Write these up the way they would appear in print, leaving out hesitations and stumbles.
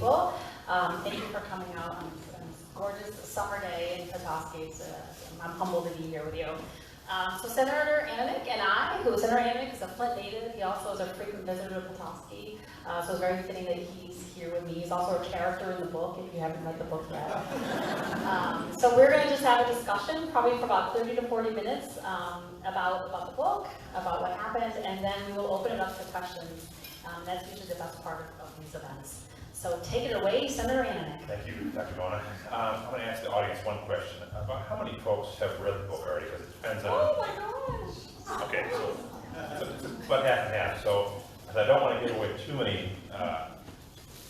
people. Thank you for coming out on this gorgeous summer day in Petoskey. I'm humbled to be here with you. So Senator Ananich and Senator Ananich is a Flint native. He also is a frequent visitor to Petoskey. So it's very fitting that he's here with me. He's also a character in the book, if you haven't read the book yet. So we're going to just have a discussion, probably for about 30 to 40 minutes, about the book, about what happened, and then we will open it up to questions. That's usually the best part of these events. So take it away, Senator Ananich. Thank you, Dr. Mona. I'm going to ask the audience one question about how many folks have read the book already, because it depends on... Oh my gosh! Okay, so it's about half and half. So I don't want to give away too many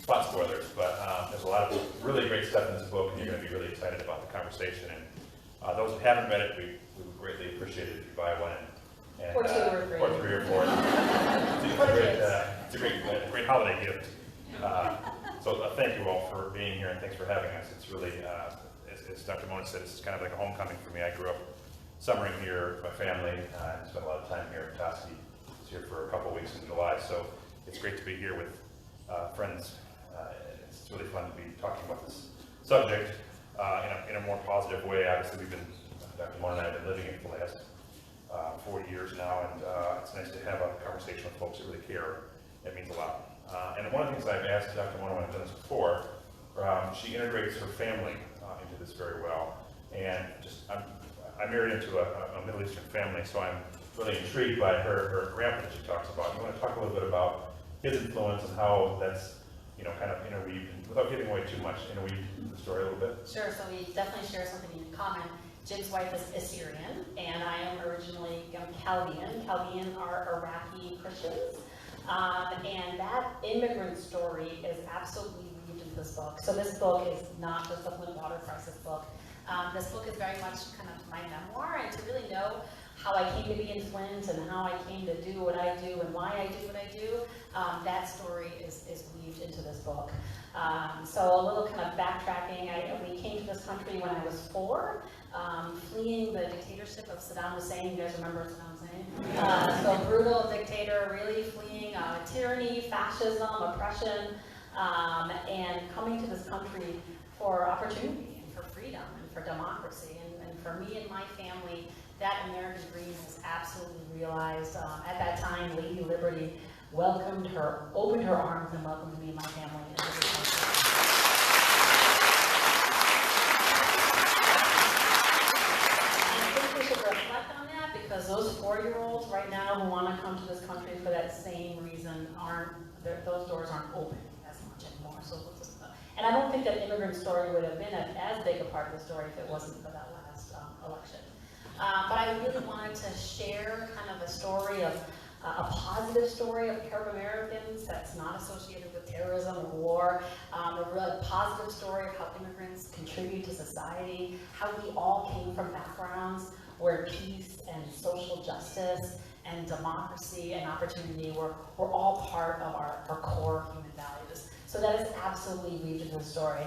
plot spoilers, but there's a lot of really great stuff in this book, and you're going to be really excited about the conversation. And those who haven't read it, we would greatly appreciate it if you buy one. And, or 2 or 3. Or 3 or 4. It's a great holiday gift. So thank you all for being here, and thanks for having us. It's really, as Dr. Mona said, this is kind of like a homecoming for me. I grew up summering here with my family, and spent a lot of time here at Petoskey. I was here for a couple of weeks in July, so it's great to be here with friends. It's really fun to be talking about this subject in a more positive way. Obviously, Dr. Mona and I have been living it for the last 40 years now, and it's nice to have a conversation with folks that really care. It means a lot. And one of the things I've asked Dr. Mona when I've done this before, she integrates her family into this very well. And I'm married into a Middle Eastern family, so I'm really intrigued by her grandpa that she talks about. You want to talk a little bit about his influence and how that's, kind of interweaved, and without giving away too much, interweaved the story a little bit? Sure, so we definitely share something in common. Jim's wife is Assyrian, and I am originally Chaldean. Chaldean are Iraqi Christians. And that immigrant story is absolutely weaved into this book. So this book is not just a Flint water crisis book. This book is very much kind of my memoir, and to really know how I came to be in Flint and how I came to do what I do and why I do what I do, that story is weaved into this book. So a little kind of backtracking, we came to this country when I was 4, fleeing the dictatorship of Saddam Hussein. You guys remember Saddam Hussein? So brutal dictator, really fleeing tyranny, fascism, oppression, and coming to this country for opportunity and for freedom and for democracy. And for me and my family, that American dream was absolutely realized. At that time, Lady Liberty opened her arms and welcomed me and my family into this country. Because those 4-year-olds right now who want to come to this country for that same reason those doors aren't open as much anymore. So and I don't think that immigrant story would have been as big a part of the story if it wasn't for that last election. But I really wanted to share kind of a story of a positive story of Arab Americans that's not associated with terrorism or war, a really positive story of how immigrants contribute to society, how we all came from backgrounds where peace and social justice and democracy and opportunity were all part of our core human values. So that is absolutely weaved into the story.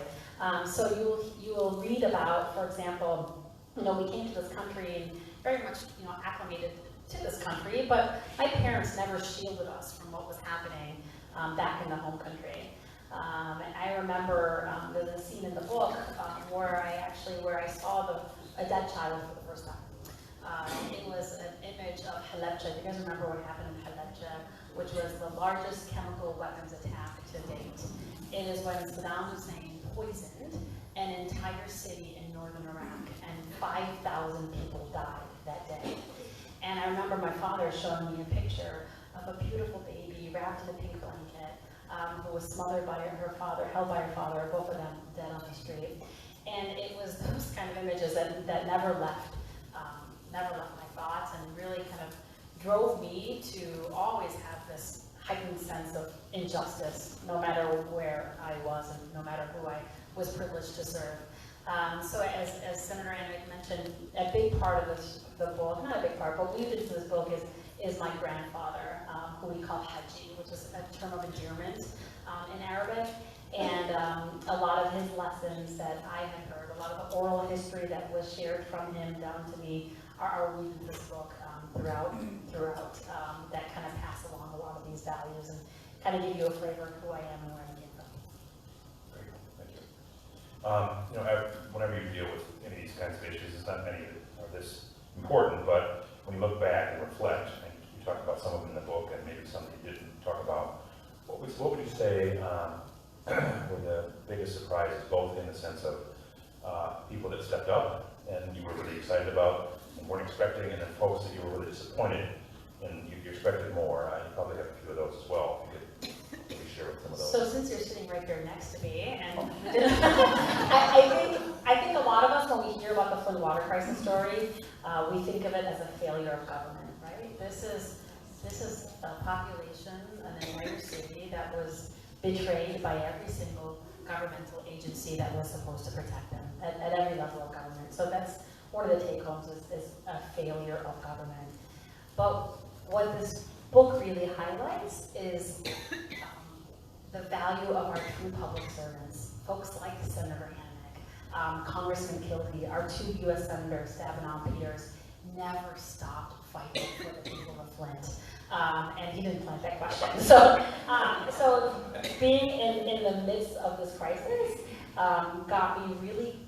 So you will read about, for example, we came to this country and very much acclimated to this country, but my parents never shielded us from what was happening back in the home country. I remember there's a scene in the book where I saw a dead child for the first time. It was an image of Halabja. Do you guys remember what happened in Halabja, which was the largest chemical weapons attack to date? It is when Saddam Hussein poisoned an entire city in northern Iraq, and 5,000 people died that day. And I remember my father showing me a picture of a beautiful baby wrapped in a pink blanket, who was smothered by her father, held by her father, both of them dead on the street. And it was those kind of images that never left my thoughts, and really kind of drove me to always have this heightened sense of injustice, no matter where I was and no matter who I was privileged to serve. So as Senator Ananich mentioned, a big part of the book, not a big part, but weaved into this book is my grandfather, who we call Haji, which is a term of endearment in Arabic. And a lot of his lessons that I had heard, a lot of the oral history that was shared from him down to me are weaved into this book throughout that kind of pass along a lot of these values and kind of give you a flavor of who I am and where I came from. Whenever you deal with any of these kinds of issues, it's not many that are this important, but when you look back and reflect, and you talk about some of them in the book, and maybe some that you didn't talk about, what would you say were the biggest surprises, both in the sense of people that stepped up and you were really excited about and weren't expecting, and then folks that you were really disappointed and you expected more? You probably have a few of those as well. If you could maybe share with some of those. So since you're sitting right there next to me, and I think a lot of us, when we hear about the Flint water crisis story, we think of it as a failure of government, right? This is a population, an entire city that was betrayed by every single governmental agency that was supposed to protect them at every level of government. So that's one of the take-homes is a failure of government. But what this book really highlights is the value of our true public servants, folks like Senator Hanna-Attisha, Congressman Kilby, our 2 U.S. Senators, Stabenow and Peters, never stopped fighting for the people of Flint. And he didn't plant that question. So being in the midst of this crisis got me really,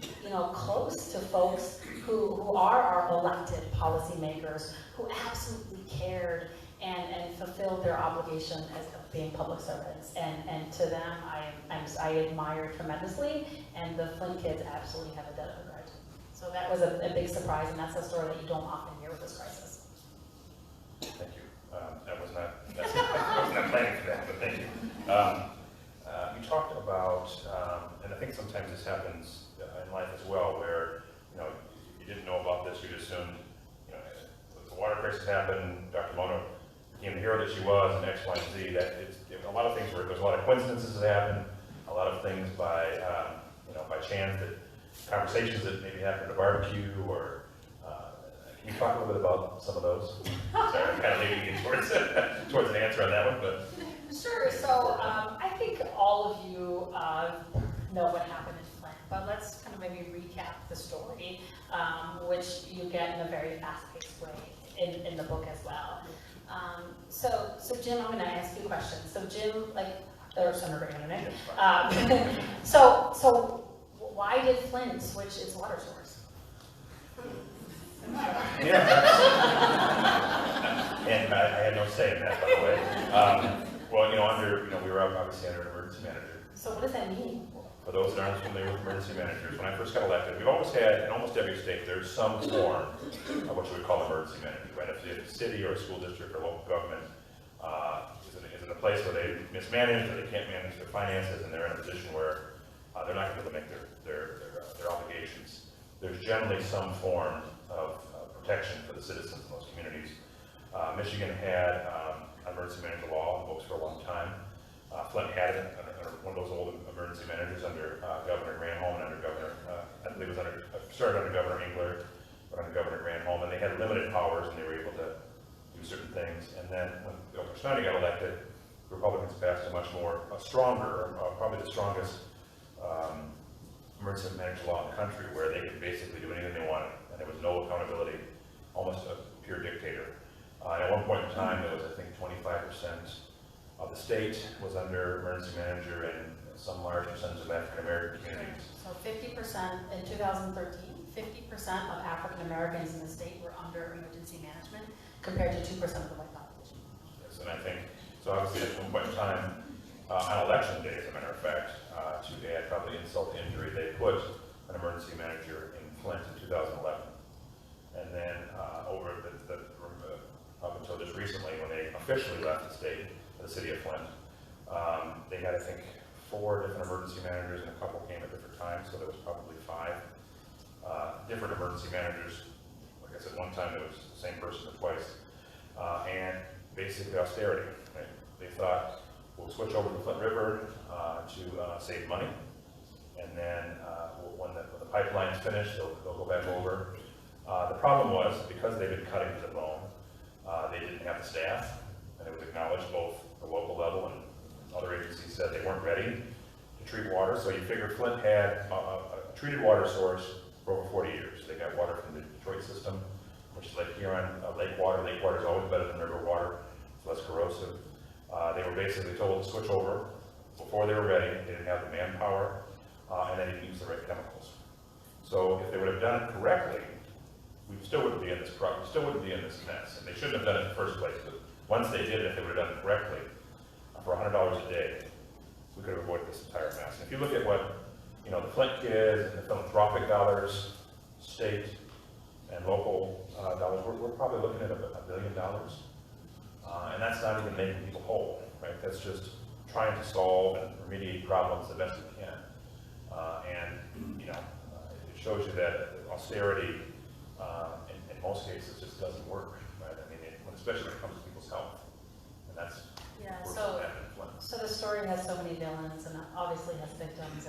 close to folks who are our elected policymakers, who absolutely cared and fulfilled their obligation as of being public servants. And to them, I admire tremendously, and the Flint kids absolutely have a debt of regret. So that was a big surprise, and that's a story that you don't often hear with this crisis. Thank you. I was not planning for that, but thank you. You talked about, and I think sometimes this happens in life as well, where you didn't know about this, you assumed, the water crisis happened, Dr. Mona became the hero that she was, and X, Y, and Z. That a lot of things where there's a lot of coincidences that happen, a lot of things by chance, that conversations that maybe happened at a barbecue, or can you talk a little bit about some of those? Sorry, I'm kind of leading you towards an answer on that one, but. Sure. So I think all of you know what happened in Flint, but let's kind of maybe recap the story, which you get in a very fast-paced way in the book as well. So Jim, I'm going to ask you a question. So Jim, or Senator Ananich, so why did Flint switch its water source? Yeah. And I had no say in that, by the way. We were obviously under an emergency manager. So what does that mean? For those that aren't familiar with emergency managers, when I first got elected, we've always had, in almost every state, there's some form of what you would call emergency manager, right? If the city or a school district or local government is in a place where they mismanage, or they can't manage their finances, and they're in a position where they're not going to be able to make their obligations, there's generally some form of protection for the citizens in those communities. Michigan had an emergency manager law in the books for a long time. Flint had it under one of those old emergency managers under Governor Granholm and under Governor, I believe it was started under Governor Engler, but under Governor Granholm, and they had limited powers and they were able to do certain things. And then when Governor Snyder got elected, Republicans passed a much more stronger, probably the strongest emergency manager law in the country, where they could basically do anything they wanted, and there was no accountability, almost a pure dictator. And at one point in time, there was, I think, 25% of the state was under emergency manager, and some large percentage of African American communities. So 50% in 2013, 50% of African Americans in the state were under emergency management, compared to 2% of the white population. Yes, and I think, so obviously at one point in time, on election day, as a matter of fact, to add probably insult to injury, they put an emergency manager in Flint in 2011. And then up until just recently, when they officially left the state, the city of Flint, they had, I think, 4 different emergency managers, and a couple came at different times, so there was probably 5 different emergency managers. Like I said, one time there was the same person twice, and basically austerity. Right? They thought, we'll switch over to the Flint River to save money, and then when the pipeline's finished, they'll go back over. The problem was, because they've been cutting to the bone, they didn't have the staff, and it was acknowledged, both the local level and other agencies said they weren't ready to treat water. So you figure Flint had a treated water source for over 40 years. They got water from the Detroit system, which is like Huron lake water. Lake water is always better than river water, it's less corrosive. They were basically told to switch over before they were ready. They didn't have the manpower and they didn't use the right chemicals. So if they would have done it correctly, we still wouldn't be in this mess, and they shouldn't have done it in the first place. But once they did it, if they would have done it correctly, for $100 a day, we could have avoided this entire mess. And if you look at what the Flint kids and the philanthropic dollars, state and local dollars, we're probably looking at $1 billion, and that's not even making people whole, right? That's just trying to solve and remediate problems the best we can, it shows you that austerity, in most cases, just doesn't work, right? I mean, especially when it comes to people's health, and that's so the story has so many villains, and obviously has victims,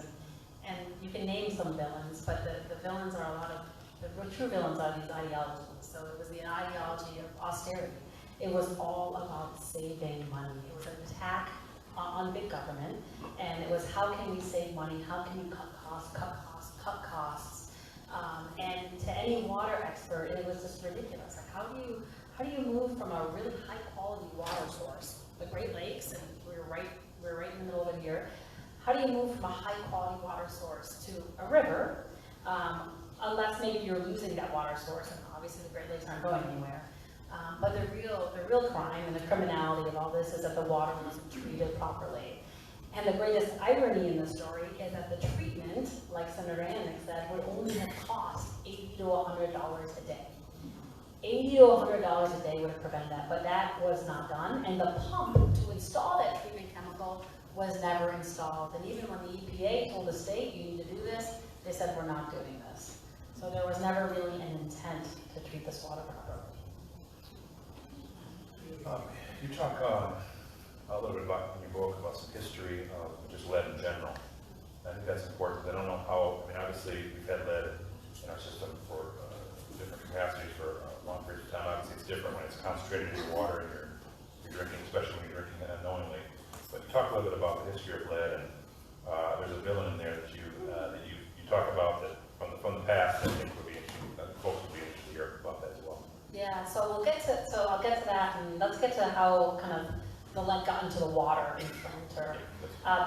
and you can name some villains, but the villains are the true villains are these ideologies. So it was the ideology of austerity. It was all about saving money. It was an attack on big government, and it was how can we save money, how can we cut costs. And to any water expert, it was just ridiculous. Like how do you move from a really high quality water source, the Great Lakes, and we're right in the middle of it here. How do you move from a high quality water source to a river, unless maybe you're losing that water source, and obviously the Great Lakes aren't going anywhere. But the real crime and the criminality of all this is that the water wasn't treated properly. And the greatest irony in the story is that the treatment, like Senator Ananich said, would only have cost $80 to $100 a day. $80 to $100 a day would have prevented that, but that was not done. And the pump to install that treatment chemical was never installed. And even when the EPA told the state, you need to do this, they said, we're not doing this. So there was never really an intent to treat this water properly. You talk a little bit about, in your book, about some history of just lead in general. I think that's important. I don't know how, obviously we've had lead in our system for different capacities for long periods of time. Obviously it's different when it's concentrated in your water and you're drinking, especially when you're drinking it unknowingly. But you talk a little bit about the history of lead, and there's a villain in there that you talk about that from the past. I think would be interesting. Folks would be interested to hear about that as well. Yeah, so I'll get to that, and let's get to how kind of the lead got into the water in Flint.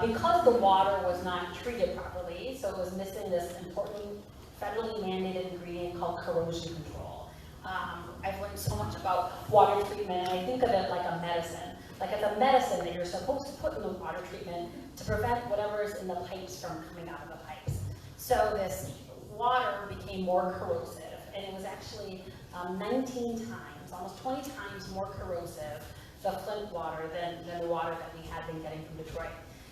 Because the water was not treated properly, so it was missing this important federally mandated ingredient called corrosion control. I've learned so much about water treatment, and I think of it like a medicine. Like it's a medicine that you're supposed to put in the water treatment to prevent whatever's in the pipes from coming out of the pipes. So this water became more corrosive, and it was actually 19 times, almost 20 times more corrosive, the Flint water, than the water that we had been getting from Detroit.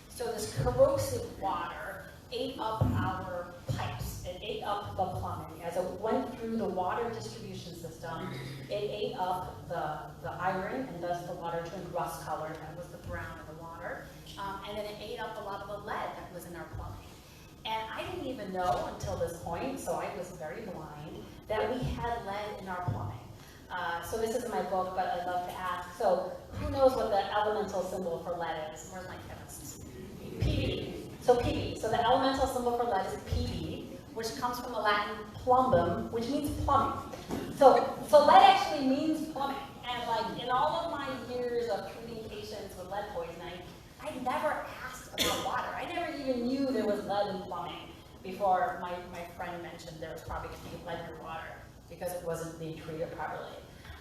So this corrosive water ate up our pipes. It ate up the plumbing. As it went through the water distribution system, it ate up the iron, and thus the water turned rust colored. That was the brown of the water. And then it ate up a lot of the lead that was in our plumbing. And I didn't even know until this point, so I was very blind, that we had lead in our plumbing. So this is my book, but I'd love to ask. So who knows what the elemental symbol for lead is? Where's my chemist? Pb. So Pb. So the elemental symbol for lead is Pb, which comes from the Latin plumbum, which means plumbing. So lead actually means plumbing. And like in all of my years of treating patients with lead poisoning, I never asked about water. I never even knew there was lead in plumbing before my friend mentioned there was probably going to be lead in water because it wasn't being treated properly.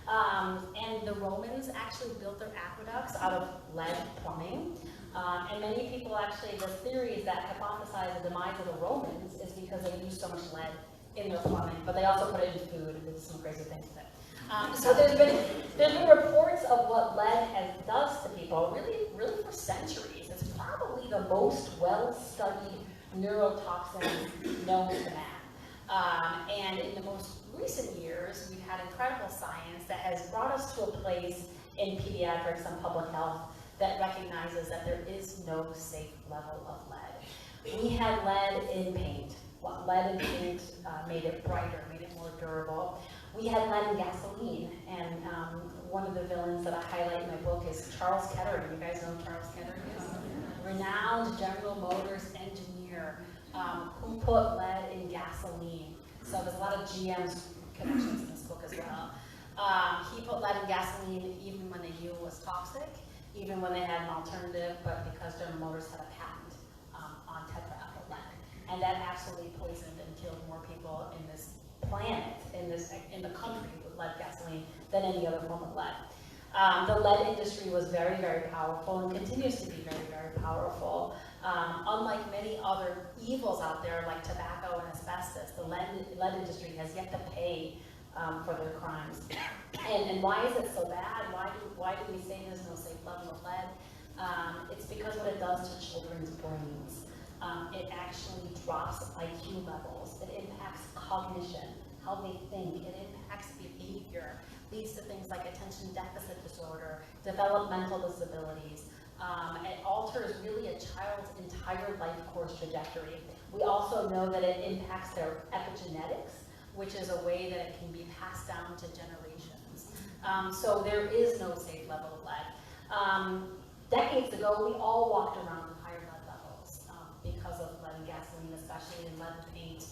And the Romans actually built their aqueducts out of lead plumbing. And many people actually, the theories that hypothesize the demise of the Romans is because they used so much lead in their plumbing, but they also put it in food and did some crazy things with it. So there's been reports of what lead does to people really for centuries. It's probably the most well-studied neurotoxin known to man. And in the most recent years, we've had incredible science that has brought us to a place in pediatrics and public health that recognizes that there is no safe level of lead. We had lead in paint. Lead in paint made it brighter, made it more durable. We had lead in gasoline, and one of the villains that I highlight in my book is Charles Kettering. You guys know who Charles Kettering is? Renowned General Motors engineer who put lead in gasoline. So there's a lot of GM's connections in this book as well. He put lead in gasoline even when they knew it was toxic, even when they had an alternative, but because General Motors had a patent on tetraethyl lead. and that absolutely poisoned and killed more people in this planet, in the country with lead gasoline than any other form of lead. The lead industry was very, very powerful and continues to be very, very powerful. Unlike many other evils out there like tobacco and asbestos, the lead industry has yet to pay for their crimes. And why is it so bad? Why do we say there's no safe level of lead? It's because what it does to children's brains. It actually drops IQ levels. It impacts cognition, how they think. It impacts behavior, leads to things like attention deficit disorder, developmental disabilities. It alters really a child's entire life course trajectory. We also know that it impacts their epigenetics, which is a way that it can be passed down to generations. So there is no safe level of lead. Decades ago, we all walked around with higher lead levels because of lead and gasoline, especially in lead paint.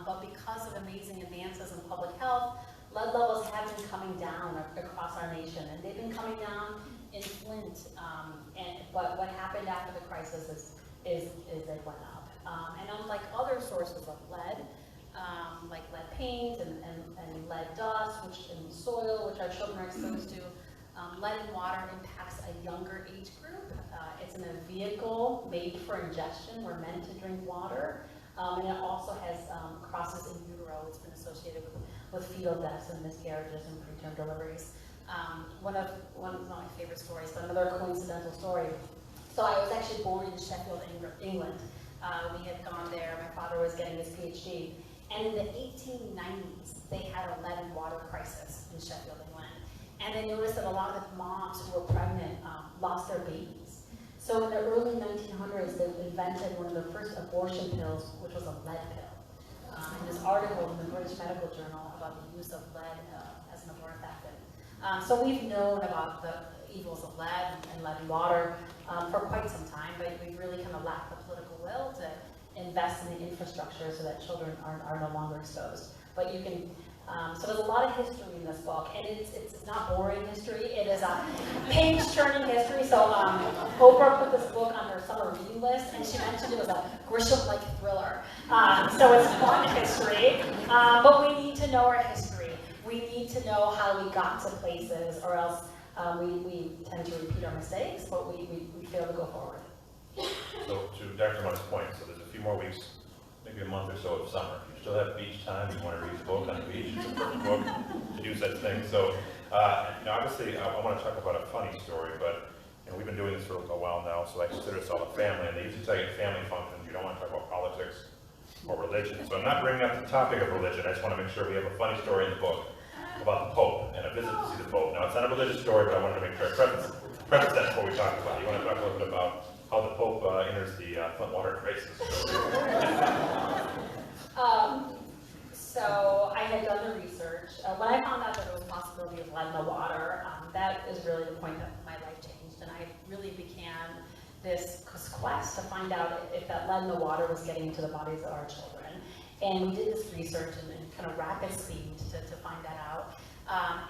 But because of amazing advances in public health, lead levels have been coming down across our nation, and they've been coming down in Flint. But what happened after the crisis is they went up. And unlike other sources of lead, like lead paint and lead dust, which in soil, which our children are exposed to, lead in water impacts a younger age group. It's in a vehicle made for ingestion. We're meant to drink water. And it also has crosses in utero. It's been associated with fetal deaths and miscarriages and preterm deliveries. One of my favorite stories, but another coincidental story. So I was actually born in Sheffield, England. We had gone there. My father was getting his PhD. And in the 1890s, they had a lead and water crisis in Sheffield, England. And they noticed that a lot of the moms who were pregnant lost their babies. So in the early 1900s, they invented one of the first abortion pills, which was a lead pill. And this article in the British Medical Journal about the use of lead as an abortifacient. So we've known about the evils of lead and lead in water for quite some time, but we've really kind of lacked the political will to invest in the infrastructure so that children are no longer exposed. But you can, so there's a lot of history in this book, and it's not boring history, it is a page-turning history. So Oprah put this book on her summer reading list, and she mentioned it was a Grisham-like thriller. So it's fun history, but we need to know our history. We need to know how we got to places, or else we tend to repeat our mistakes, but we fail to go forward. So to Dr. Munn's point, so there's a few more weeks, maybe a month or so of summer. If you still have beach time, you want to read the book on the beach, it's a perfect book to do such things. So, obviously, I want to talk about a funny story, but we've been doing this for a while now, so I consider us all a family, and they usually tell you at family functions, you don't want to talk about politics or religion. So I'm not bringing up the topic of religion, I just want to make sure we have a funny story in the book about the Pope and a visit to see the Pope. Now, it's not a religious story, but I wanted to make sure I preface that before we talk about it. You want to talk a little bit about how the Pope enters the Flint water crisis. So I had done the research. When I found out that there was a possibility of lead in the water, that is really the point that my life changed, and I really began this quest to find out if that lead in the water was getting into the bodies of our children. And we did this research in kind of rapid speed to find that out.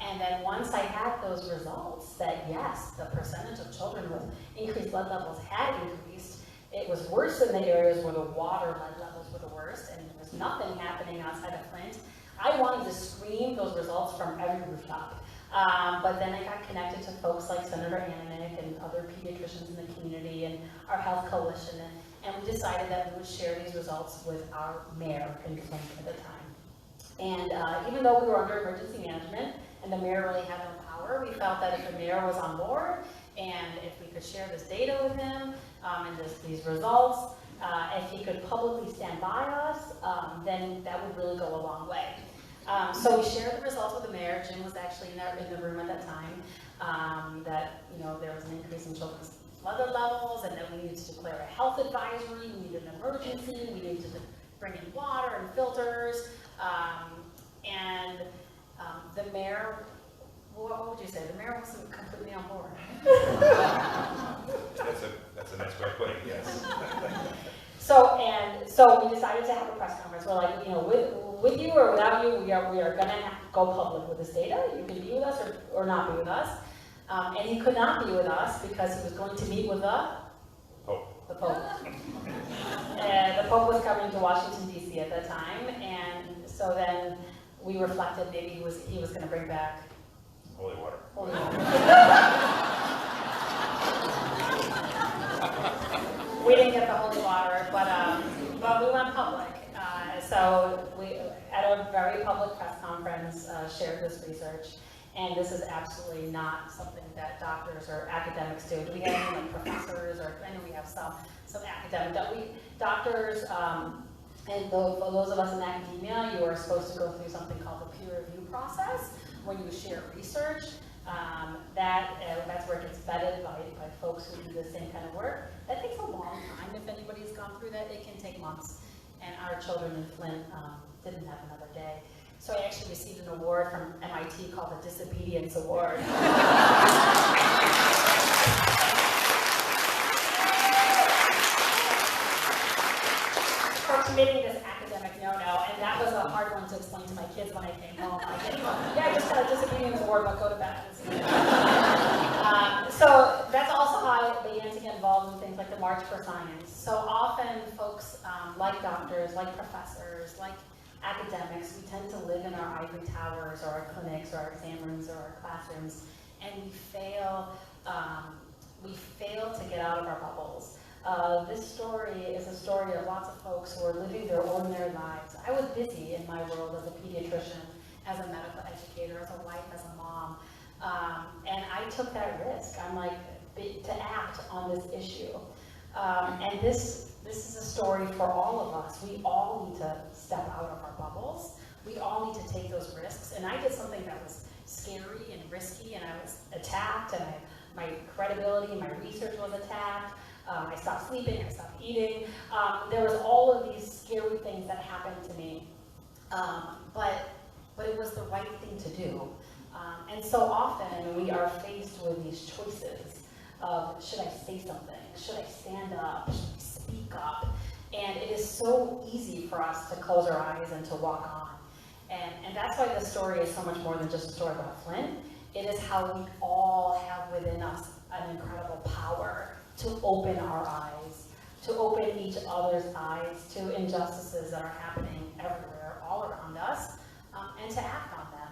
And then once I had those results that yes, the percentage of children with increased lead levels had increased, it was worse in the areas where the water lead levels were the worst, and there was nothing happening outside of Flint. I wanted to scream those results from every rooftop. But then I got connected to folks like Senator Ananich and other pediatricians in the community and our health coalition, and we decided that we would share these results with our mayor in Flint at the time. And even though we were under emergency management and the mayor really had no power, we felt that if the mayor was on board and if we could share this data with him and these results, if he could publicly stand by us, then that would really go a long way. So we shared the results with the mayor. Jim was actually in the room at that time, that there was an increase in children's lead levels and that we needed to declare a health advisory, we needed an emergency, we needed to bring in water and filters. The mayor, what would you say? The mayor wasn't completely on board. That's a nice way of putting it, yes. So we decided to have a press conference. We're like, with you or without you, we are going to go public with this data. You can be with us or not be with us. And he could not be with us because he was going to meet with the the Pope. And the Pope was coming to Washington, D.C. at that time, and so then we reflected maybe he was going to bring back Holy water. holy water. We didn't get the holy water, but we went public. So we, at a very public press conference, shared this research. And this is absolutely not something that doctors or academics do. Do we have any like professors, or I know we have some academic, doctors, and for those of us in academia, you are supposed to go through something called the peer review process when you share research. That's where it gets vetted by folks who do the same kind of work. That takes a long time. If anybody's gone through that, it can take months. And our children in Flint didn't have another day. So I actually received an award from MIT called the Disobedience Award. For committing this academic no-no, and that was a hard one to explain to my kids when I came home. Yeah, I just got a Disobedience Award, but go to bed. So that's also how I began to get involved in things like the March for Science. So often folks like doctors, like professors, like academics, we tend to live in our ivory towers or our clinics or our exam rooms or our classrooms, and we fail to get out of our bubbles. This story is a story of lots of folks who are living their ordinary lives. I was busy in my world as a pediatrician, as a medical educator, as a wife, as a mom, and I took that risk. I'm like, to act on this issue. And this is a story for all of us. We all need to step out of our bubbles. We all need to take those risks. And I did something that was scary and risky, and I was attacked, and my credibility, my research was attacked. I stopped sleeping, I stopped eating. There was all of these scary things that happened to me. But it was the right thing to do. And so often we are faced with these choices of, should I say something? Should I stand up? Should I speak up? And it is so easy for us to close our eyes and to walk on. And that's why this story is so much more than just a story about Flint. It is how we all have within us an incredible power to open our eyes, to open each other's eyes to injustices that are happening everywhere, all around us, and to act on them.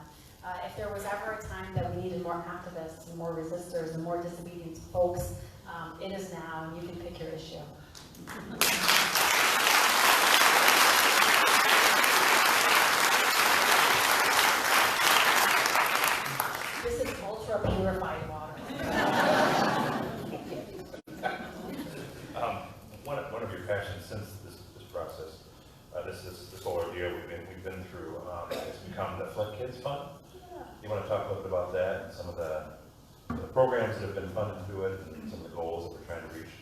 If there was ever a time that we needed more activists and more resistors and more disobedient folks, it is now, and you can pick your issue. This is ultra purified water. One of your passions since this process, this whole ordeal we've been through, has become the Flint Kids Fund. You want to talk a little bit about that and some of the programs that have been funded through it and some of the goals that we're trying to reach?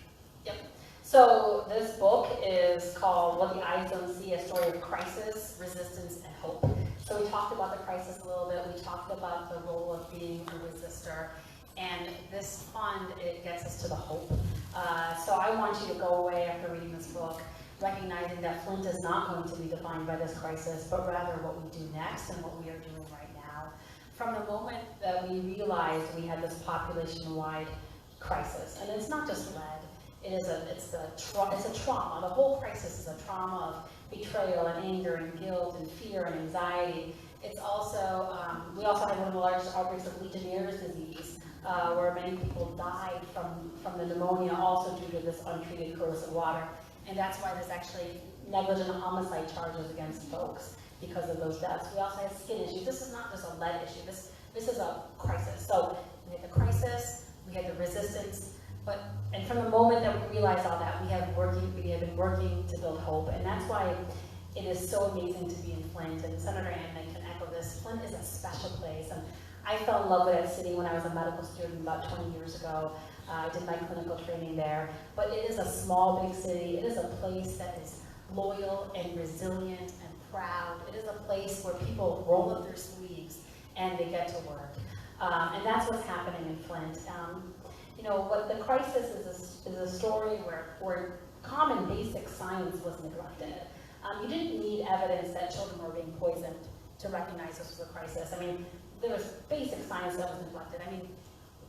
Yep. So this book is called What the Eyes Don't See, a Story of Crisis, Resistance, and Hope. So we talked about the crisis a little bit. We talked about the role of being a resistor. And this fund, it gets us to the hope. So I want you to go away after reading this book recognizing that Flint is not going to be defined by this crisis, but rather what we do next and what we are doing right now. From the moment that we realized we had this population-wide crisis, and it's not just lead, it's a trauma. The whole crisis is a trauma of betrayal and anger and guilt and fear and anxiety. It's also, we also had one of the largest outbreaks of Legionnaire's disease, where many people died from the pneumonia also due to this untreated corrosive water. And that's why there's actually negligent homicide charges against folks because of those deaths. We also have skin issues. This is not just a lead issue. This is a crisis. So we had the crisis, we had the resistance, and from the moment that we realized all that, we have been working to build hope. And that's why it is so amazing to be in Flint. And Senator Ananich can echo this. Flint is a special place. And I fell in love with that city when I was a medical student about 20 years ago. I did my clinical training there. But it is a small, big city. It is a place that is loyal and resilient and proud. It is a place where people roll up their sleeves and they get to work. And that's what's happening in Flint. You know, what the crisis is a story where common basic science was neglected. You didn't need evidence that children were being poisoned to recognize this was a crisis. I mean, there was basic science that was neglected. I mean,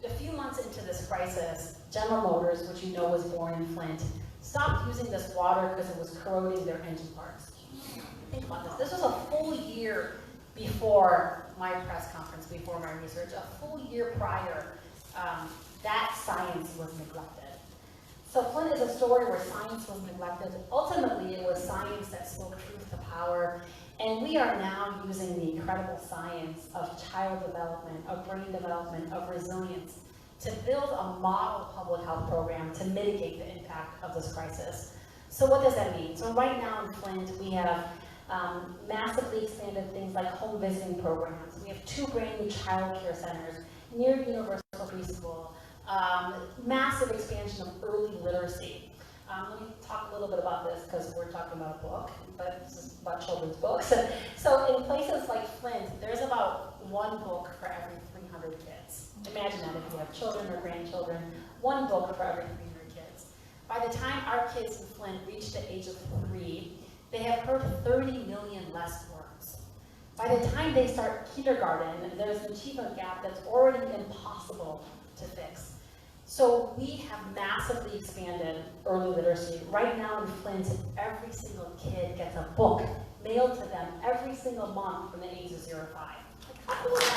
a few months into this crisis, General Motors, which you know was born in Flint, stopped using this water because it was corroding their engine parts. Think about this. This was a full year before my press conference, before my research, a full year prior, that science was neglected. So Flint is a story where science was neglected. Ultimately, it was science that spoke truth to power. And we are now using the incredible science of child development, of brain development, of resilience to build a model public health program to mitigate the impact of this crisis. So what does that mean? So right now in Flint, we have massively expanded things like home visiting programs. We have 2 brand new child care centers, near universal preschool, massive expansion of early literacy. Let me talk a little bit about this because we're talking about a book, but this is about children's books. So in places like Flint, there's about 1 book for every 300 kids. Imagine that if you have children or grandchildren, 1 book for every 300 kids. By the time our kids in Flint reach the age of 3, they have heard 30 million less words. By the time they start kindergarten, there's an achievement gap that's already impossible to fix. So we have massively expanded early literacy. Right now in Flint, every single kid gets a book mailed to them every single month from the age of 0 to 5. Like, how cool is that?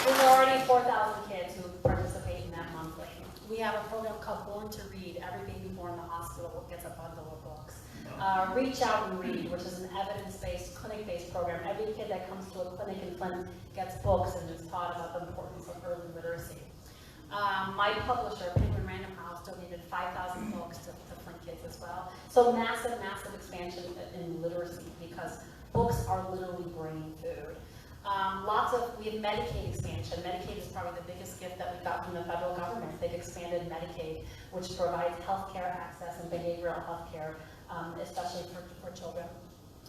There's already 4,000 kids who participate in that monthly. We have a program called Born to Read. Every baby born in the hospital gets a bundle of books. Reach Out and Read, which is an evidence-based, clinic-based program. Every kid that comes to a clinic in Flint gets books and is taught about the importance of early literacy. My publisher, Penguin Random House, donated 5,000 books to Flint kids as well. So massive, massive expansion in literacy because books are literally brain food. We have Medicaid expansion. Medicaid is probably the biggest gift that we got from the federal government. They've expanded Medicaid, which provides healthcare access and behavioral health care, especially for children.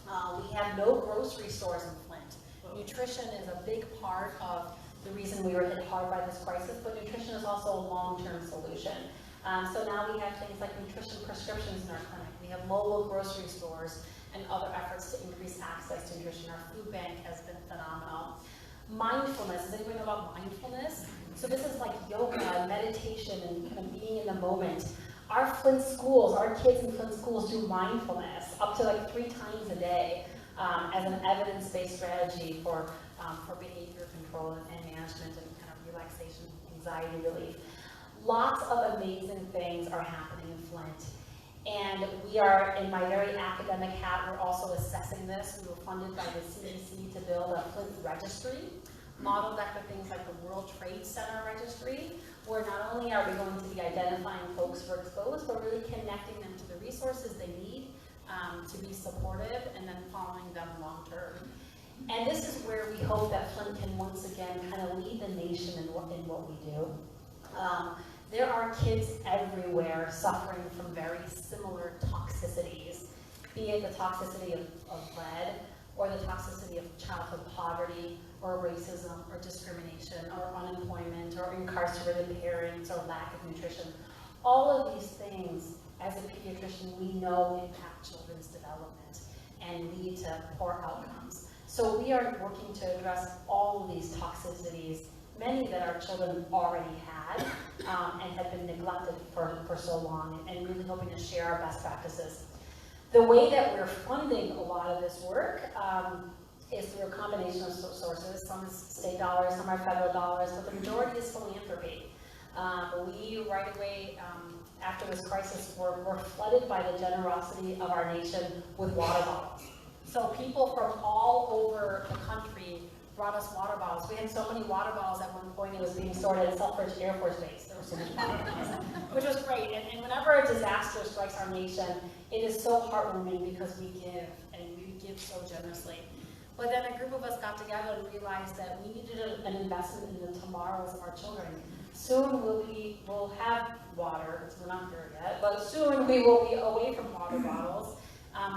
We have no grocery stores in Flint. Nutrition is a big part of the reason we were hit hard by this crisis, but nutrition is also a long-term solution. So now we have things like nutrition prescriptions in our clinic. We have mobile grocery stores and other efforts to increase access to nutrition. Our food bank has been phenomenal. Mindfulness, does anybody know about mindfulness? So this is like yoga, meditation, and kind of being in the moment. Our Flint schools, our kids in Flint schools do mindfulness up to like 3 times a day as an evidence-based strategy for behavior control and management and kind of relaxation, anxiety relief. Lots of amazing things are happening in Flint. And we are, in my very academic hat, we're also assessing this. We were funded by the CDC to build a Flint registry, modeled after things like the World Trade Center registry, where not only are we going to be identifying folks who are exposed, but really connecting them to the resources they need to be supportive and then following them long term. And this is where we hope that Flint can once again kind of lead the nation in what we do. There are kids everywhere suffering from very similar toxicities, be it the toxicity of lead, or the toxicity of childhood poverty, or racism, or discrimination, or unemployment, or incarcerated parents, or lack of nutrition. All of these things, as a pediatrician, we know impact children's development and lead to poor outcomes. So we are working to address all of these toxicities, many that our children already had and have been neglected for so long, and really hoping to share our best practices. The way that we're funding a lot of this work is through a combination of sources. Some is state dollars, some are federal dollars, but the majority is philanthropy. We, right away, after this crisis, were flooded by the generosity of our nation with water bottles. So people from all over the country brought us water bottles. We had so many water bottles at one point it was being stored at Selfridge Air Force Base. There were so many water bottles, which was great. And whenever a disaster strikes our nation, it is so heartwarming because we give, and we give so generously. But then a group of us got together and realized that we needed an investment in the tomorrows of our children. Soon we'll have water, because we're not there yet, but soon we will be away from water bottles.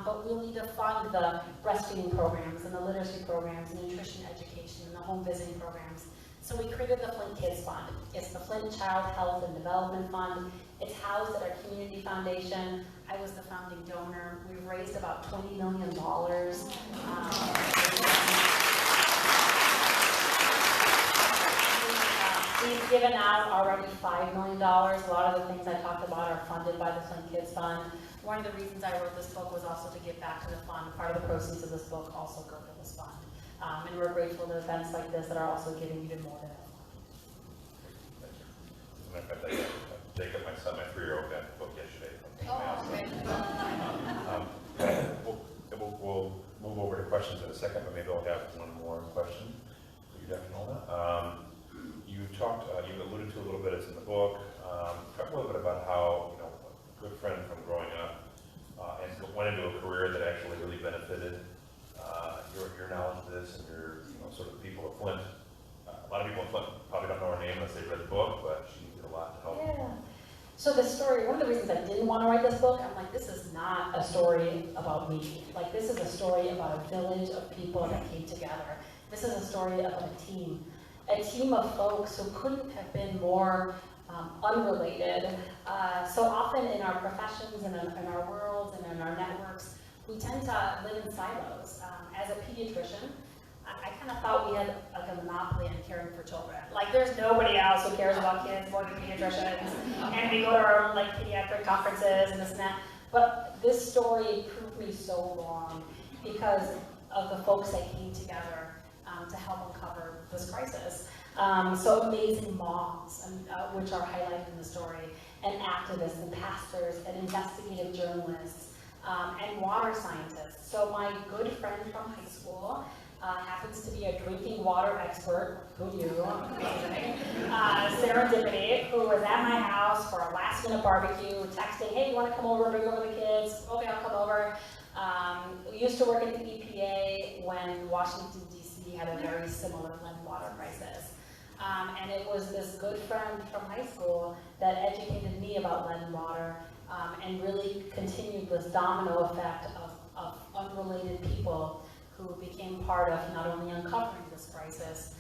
But we'll need to fund the breastfeeding programs and the literacy programs and nutrition education and the home visiting programs. So we created the Flint Kids Fund. It's the Flint Child Health and Development Fund. It's housed at our community foundation. I was the founding donor. We've raised about $20 million. We've We've given out already $5 million. A lot of the things I talked about are funded by the Flint Kids Fund. One of the reasons I wrote this book was also to give back to the fund. Part of the proceeds of this book also go to this fund. And we're grateful to events like this that are also giving even more to that fund. As a matter of fact, Jacob, my son, my 3-year-old, got the book yesterday. We'll move over to questions in a second, but maybe I'll have one more question for you, Dr. Nolna. You alluded to a little bit, it's in the book. Talk a little bit about how, a good friend from growing up and went into a career that actually really benefited your knowledge of this and your, sort of people of Flint. A lot of people in Flint probably don't know her name unless they read the book, but she did a lot to help. Yeah. So the story, one of the reasons I didn't want to write this book, I'm like, this is not a story about me. Like, this is a story about a village of people that came together. This is a story about a team of folks who couldn't have been more unrelated. So often in our professions and in our worlds and in our networks, we tend to live in silos. As a pediatrician, I kind of thought we had like a monopoly on caring for children. Like, there's nobody else who cares about kids more than pediatricians, and we go to our own like pediatric conferences and this and that. But this story proved me so wrong because of the folks that came together to help uncover this crisis. So amazing moms, which are highlighted in the story, and activists and pastors and investigative journalists and water scientists. So my good friend from high school happens to be a drinking water expert, who knew, amazing, serendipity, who was at my house for a last minute barbecue, texting, hey, you want to come over, bring over the kids? Okay, I'll come over. We used to work at the EPA when Washington, D.C. had a very similar Flint water crisis. And it was this good friend from high school that educated me about lead and water and really continued this domino effect of unrelated people who became part of not only uncovering this crisis,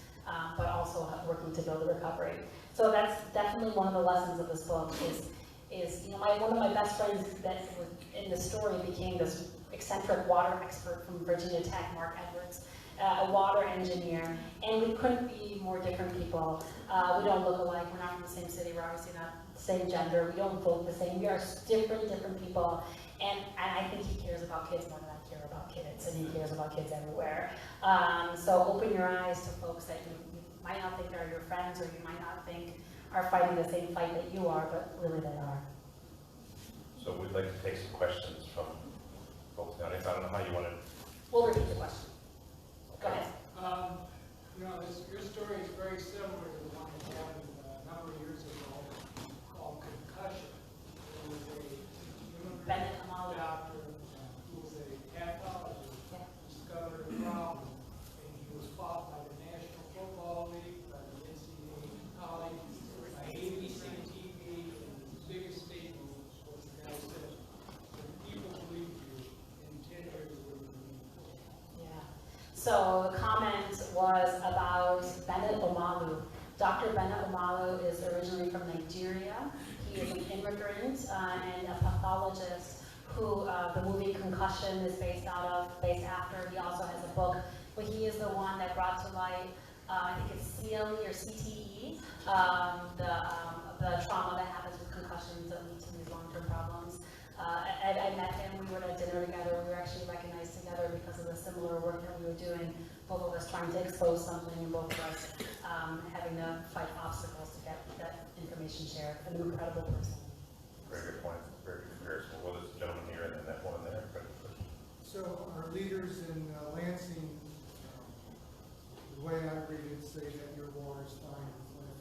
but also working to build a recovery. So that's definitely one of the lessons of this book is one of my best friends that was in the story became this eccentric water expert from Virginia Tech, Mark Edwards, a water engineer, and we couldn't be more different people. We don't look alike, we're not from the same city, we're obviously not the same gender, we don't vote the same, we are different people, and I think he cares about kids more than I care about kids, and he cares about kids everywhere. So open your eyes to folks that you might not think are your friends, or you might not think are fighting the same fight that you are, but really they are. So we'd like to take some questions from folks in the audience. I don't know how you want to... We'll repeat the question. Go ahead. Your story is very similar to the one that happened a number of years ago called concussion. There was a Bennett immigrant doctor who was a pathologist who discovered a problem, and he was fought by the National Football League, by the NCAA colleague, by ABC TV, and the biggest statement was the guy said, if people believe you, in 10 years they will believe you. Yeah. So the comment was about Bennett Omalu. Dr. Bennett Omalu is originally from Nigeria. He is an immigrant and a pathologist who the movie Concussion is based after. He also has a book, but he is the one that brought to light, I think it's CLE or CTE, the trauma that happens with concussions that lead to these long-term problems. I met him, we were at dinner together, we were actually recognized together because of the similar work that we were doing, both of us trying to expose something and both of us having to fight obstacles to get that information shared. An incredible person. Very good point, very good comparison. Well, this gentleman here and then that woman there. So our leaders in Lansing, the way I read it, say that your water is fine in Flint.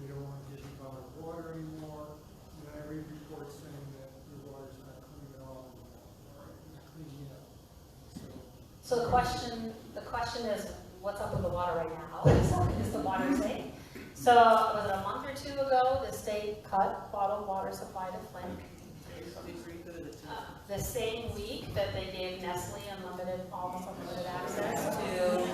We don't want to give you bottled water anymore. And I read reports saying that your water is not clean at all anymore. It's cleaning up. So the question is, what's up with the water right now? Is the water safe? So was it a month or two ago, the state cut bottled water supply to Flint? The same week that they gave Nestle almost unlimited access to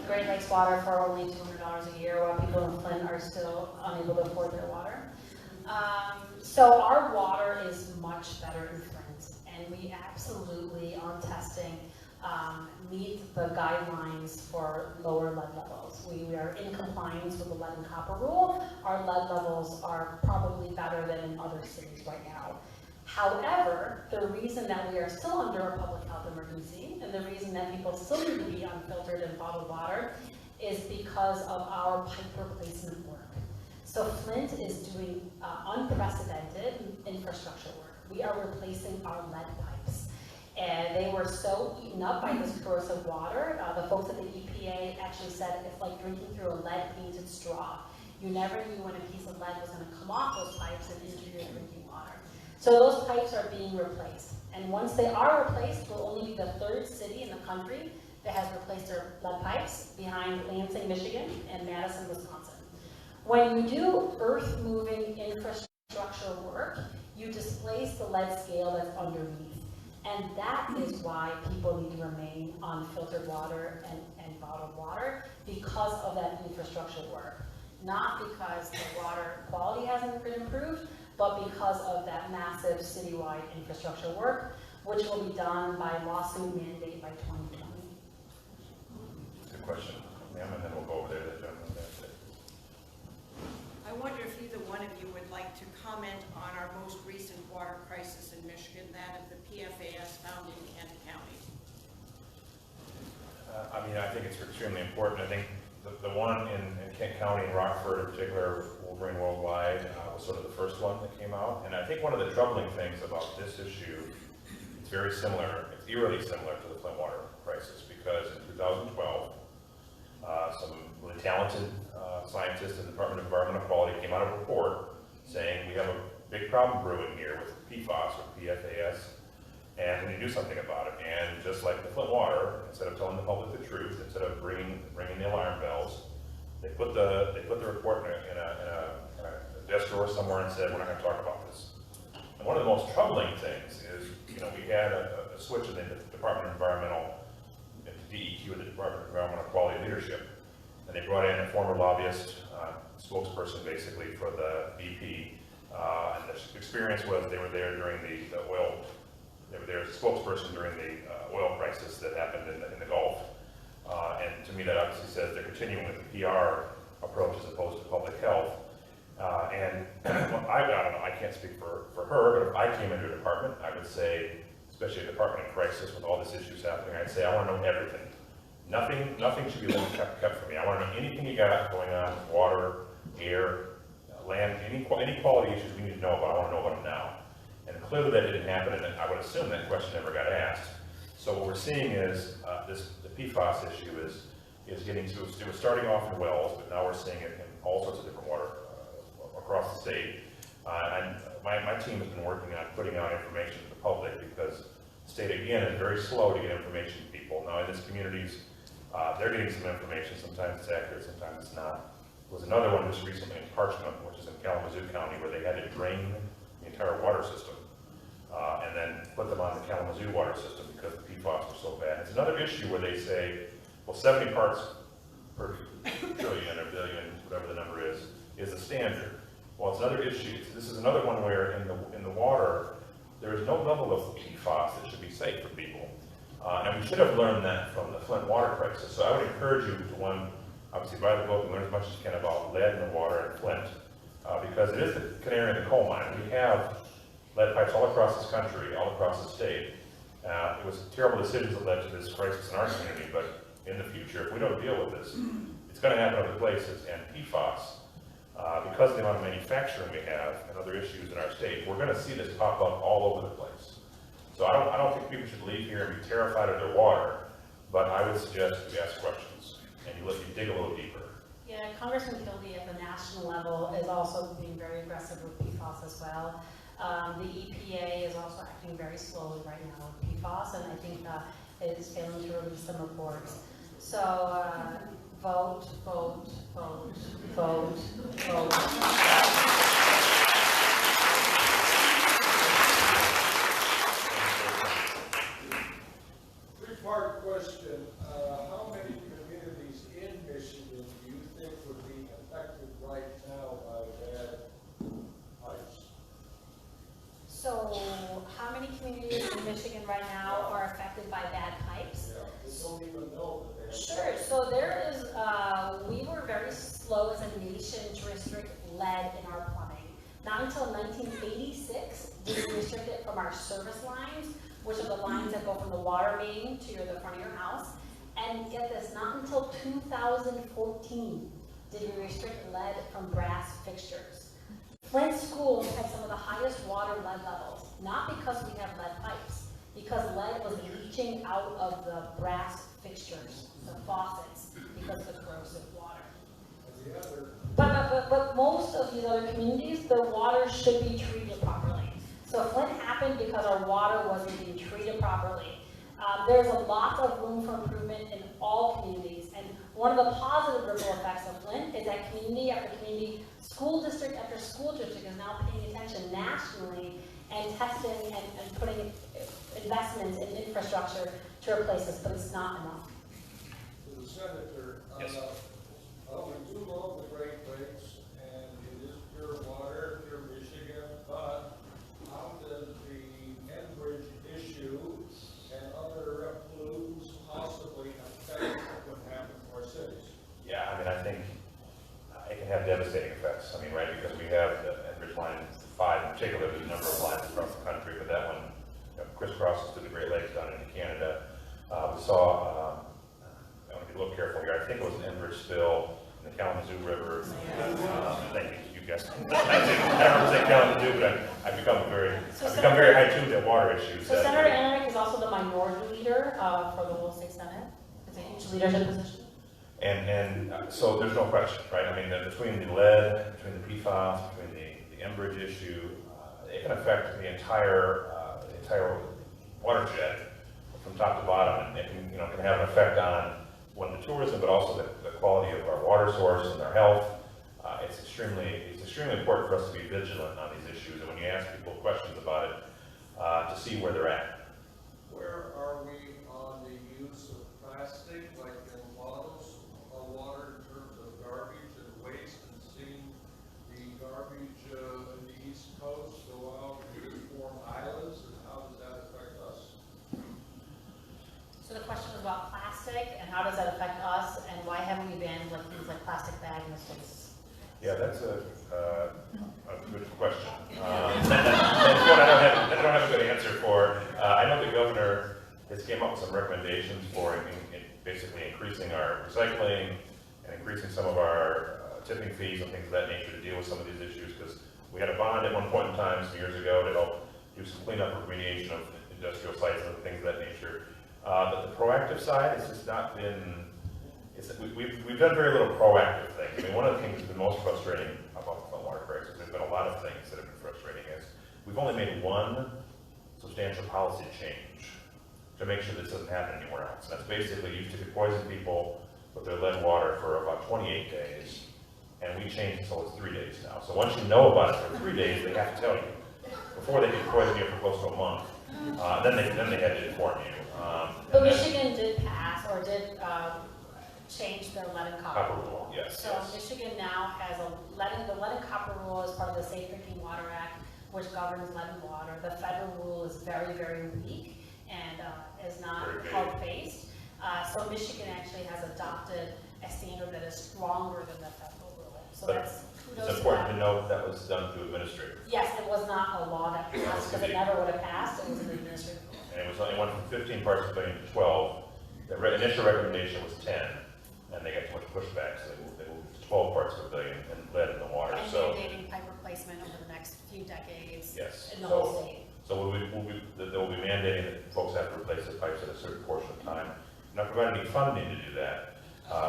Great Lakes water for only $200 a year, while people in Flint are still unable to afford their water. So our water is much better in Flint, and we absolutely, on testing, meet the guidelines for lower lead levels. We are in compliance with the lead and copper rule. Our lead levels are probably better than in other cities right now. However, the reason that we are still under a public health emergency and the reason that people still need to be unfiltered and bottled water is because of our pipe replacement work. So Flint is doing unprecedented infrastructure work. We are replacing our lead pipes. And they were so eaten up by this corrosive water. The folks at the EPA actually said it's like drinking through a lead-painted straw. You never knew when a piece of lead was going to come off those pipes and into your drinking water. So those pipes are being replaced. And once they are replaced, we'll only be the 3rd city in the country that has replaced their lead pipes, behind Lansing, Michigan, and Madison, Wisconsin. When you do earth-moving infrastructure work, you displace the lead scale that's underneath. And that is why people need to remain on filtered water and bottled water, because of that infrastructure work. Not because the water quality hasn't been improved, but because of that massive citywide infrastructure work, which will be done by lawsuit mandate by 2020. Good question, ma'am, and then we'll go over there to the gentleman there. I wonder if either one of you would like to comment on our most recent water crisis in Michigan, that of the PFAS found in Kent County. I mean, I think it's extremely important. I think the one in Kent County and Rockford in particular, Wolverine Worldwide, was sort of the first one that came out. And I think one of the troubling things about this issue, it's very similar, it's eerily similar to the Flint water crisis, because in 2012, some really talented scientists in the Department of Environmental Quality came out with a report saying we have a big problem brewing here with PFAS or PFAS, and we need to do something about it. And just like the Flint water, instead of telling the public the truth, instead of ringing the alarm bells, they put the report in a desk drawer somewhere and said, we're not going to talk about this. And one of the most troubling things is, we had a switch in the Department of Environmental, DEQ, the Department of Environmental Quality Leadership, and they brought in a former lobbyist, spokesperson basically for the BP, and the experience was they were there during the oil, they were there as a spokesperson during the oil crisis that happened in the Gulf, and to me that obviously says they're continuing with the PR approach as opposed to public health. And well, I don't know, I can't speak for her, but if I came into a department, I would say, especially a department in crisis with all these issues happening, I'd say I want to know everything. Nothing should be kept from me. I want to know anything you got going on, water, air, land, any quality issues we need to know about. I want to know about them now. And clearly that didn't happen, and I would assume that question never got asked. So what we're seeing is the PFAS issue is getting to, it was starting off in wells, but now we're seeing it in all sorts of different water across the state. And my team has been working on putting out information to the public because the state, again, is very slow to get information to people. Now in these communities, they're getting some information, sometimes it's accurate, sometimes it's not. There was another one just recently in Parchment, which is in Kalamazoo County, where they had to drain the entire water system and then put them on the Kalamazoo water system because the PFAS were so bad. It's another issue where they say, well, 70 parts per trillion or billion, whatever the number is the standard. Well, it's another issue. This is another one where in the water, there is no level of PFAS that should be safe for people. And we should have learned that from the Flint water crisis. So I would encourage you to, one, obviously buy the book and learn as much as you can about lead in the water in Flint, because it is the canary in the coal mine. We have lead pipes all across this country, all across the state. It was terrible decisions that led to this crisis in our community, but in the future, if we don't deal with this, it's going to happen other places. And PFAS, because of the amount of manufacturing we have and other issues in our state, we're going to see this pop up all over the place. So I don't think people should leave here and be terrified of their water, but I would suggest you ask questions and you dig a little deeper. Yeah, Congressman Kildee at the national level is also being very aggressive with PFAS as well. The EPA is also acting very slowly right now with PFAS, and I think it is failing to release some reports. So vote, vote, vote, vote, vote. Three-part question. How many communities in Michigan do you think would be affected right now by bad pipes? So how many communities in Michigan right now are affected by bad pipes? Yeah, they don't even know service lines, which are the lines that go from the water main to the front of your house. And get this, not until 2014 did we restrict lead from brass fixtures. Flint schools had some of the highest water lead levels, not because we have lead pipes, because lead was leaching out of the brass fixtures, the faucets, because of the corrosive water. And the other, But most of these other communities, their water should be treated properly. So Flint happened because our water wasn't being treated properly. There's a lot of room for improvement in all communities, and one of the positive ripple effects of Flint is that community after community, school district after school district is now paying attention nationally and testing and putting investments in infrastructure to replace this, but it's not enough. to the senator, Yes. we do love the Great Lakes, and it is pure water, pure Michigan, but how does the Enbridge issue and other pollutants possibly affect what happens to our cities? Yeah, I mean, I think it can have devastating effects. I mean, right, because we have the Enbridge line 5 in particular, there's a number of lines across the country, but that one crisscrosses through the Great Lakes down into Canada. We saw, I want to be a little careful here, I think it was an Enbridge spill in the Kalamazoo River. Thank you, you guys. I don't say Kalamazoo, but I've become very high-tuned at water issues. So Senator Ananich is also the minority leader for the Will State Senate. It's a huge leadership position. And so there's no question, right? I mean, between the lead, between the PFAS, between the Enbridge issue, it can affect the entire watershed from top to bottom, and it can have an effect on the tourism, but also the quality of our water source and our health. It's extremely important for us to be vigilant on these issues, and when you ask people questions about it, to see where they're at. Where are we on the use of plastic, like in bottles of water, in terms of garbage and waste, and seeing the garbage in the East Coast go out to form islands, and how does that affect us? So the question is about plastic and how does that affect us, and why haven't we banned things like plastic bags and things? Yeah, that's a good question. That's one I don't have a good answer for. I know the governor has came up with some recommendations for basically increasing our recycling and increasing some of our tipping fees and things of that nature to deal with some of these issues, because we had a bond at one point in time some years ago to help do some cleanup and remediation of industrial sites and things of that nature. But the proactive side has just not been. We've done very little proactive things. I mean, one of the things that's been most frustrating about the water crisis, there's been a lot of things that have been frustrating, is we've only made one substantial policy change to make sure this doesn't happen anywhere else. And that's basically used to poison people with their lead water for about 28 days, and we changed it so it's 3 days now. So once you know about it for 3 days, they have to tell you. Before they could poison you for close to a month, then they had to inform you. But Michigan did pass, or did change their lead and copper rule. Yes. So Michigan now has the lead and copper rule as part of the Safe Drinking Water Act, which governs lead and water. The federal rule is very, very weak and is not health-based. So Michigan actually has adopted a standard that is stronger than the federal rule. So But that's kudos it's important to note that was done through administrative. Yes, it was not a law that passed, because it never would have passed. It was an administrative rule. And it went from 15 parts per billion to 12. The initial recommendation was 10, and they got too much pushback, so they moved to 12 parts per billion in lead in the water. And So mandating pipe replacement over the next few decades yes, in the whole state. So they will be mandating that folks have to replace the pipes at a certain portion of time. Not providing any funding to do that,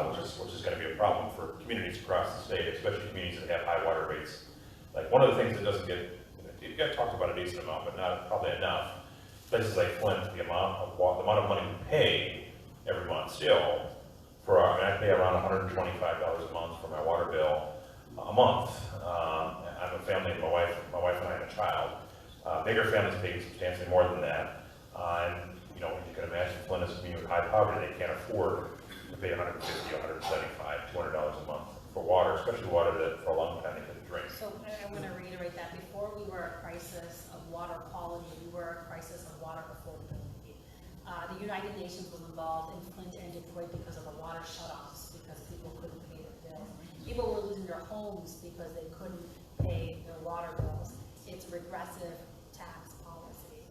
which is going to be a problem for communities across the state, especially communities that have high water rates. Like one of the things that doesn't get, you got talked about a decent amount, but not probably enough. Places like Flint, the amount of money we pay every month still for I pay around $125 a month for my water bill a month. I'm a family, my wife and I have a child. Bigger families pay substantially more than that. And you can imagine Flint is a community with high poverty. They can't afford to pay $150, $175, $200 a month for water, especially water that for a long time they couldn't drink. So I want to reiterate that before we were a crisis of water quality, we were a crisis of water affordability. The United Nations was involved in Flint and Detroit because of the water shutoffs, because people couldn't pay their bills. People were losing their homes because they couldn't pay their water bills. It's regressive tax policy.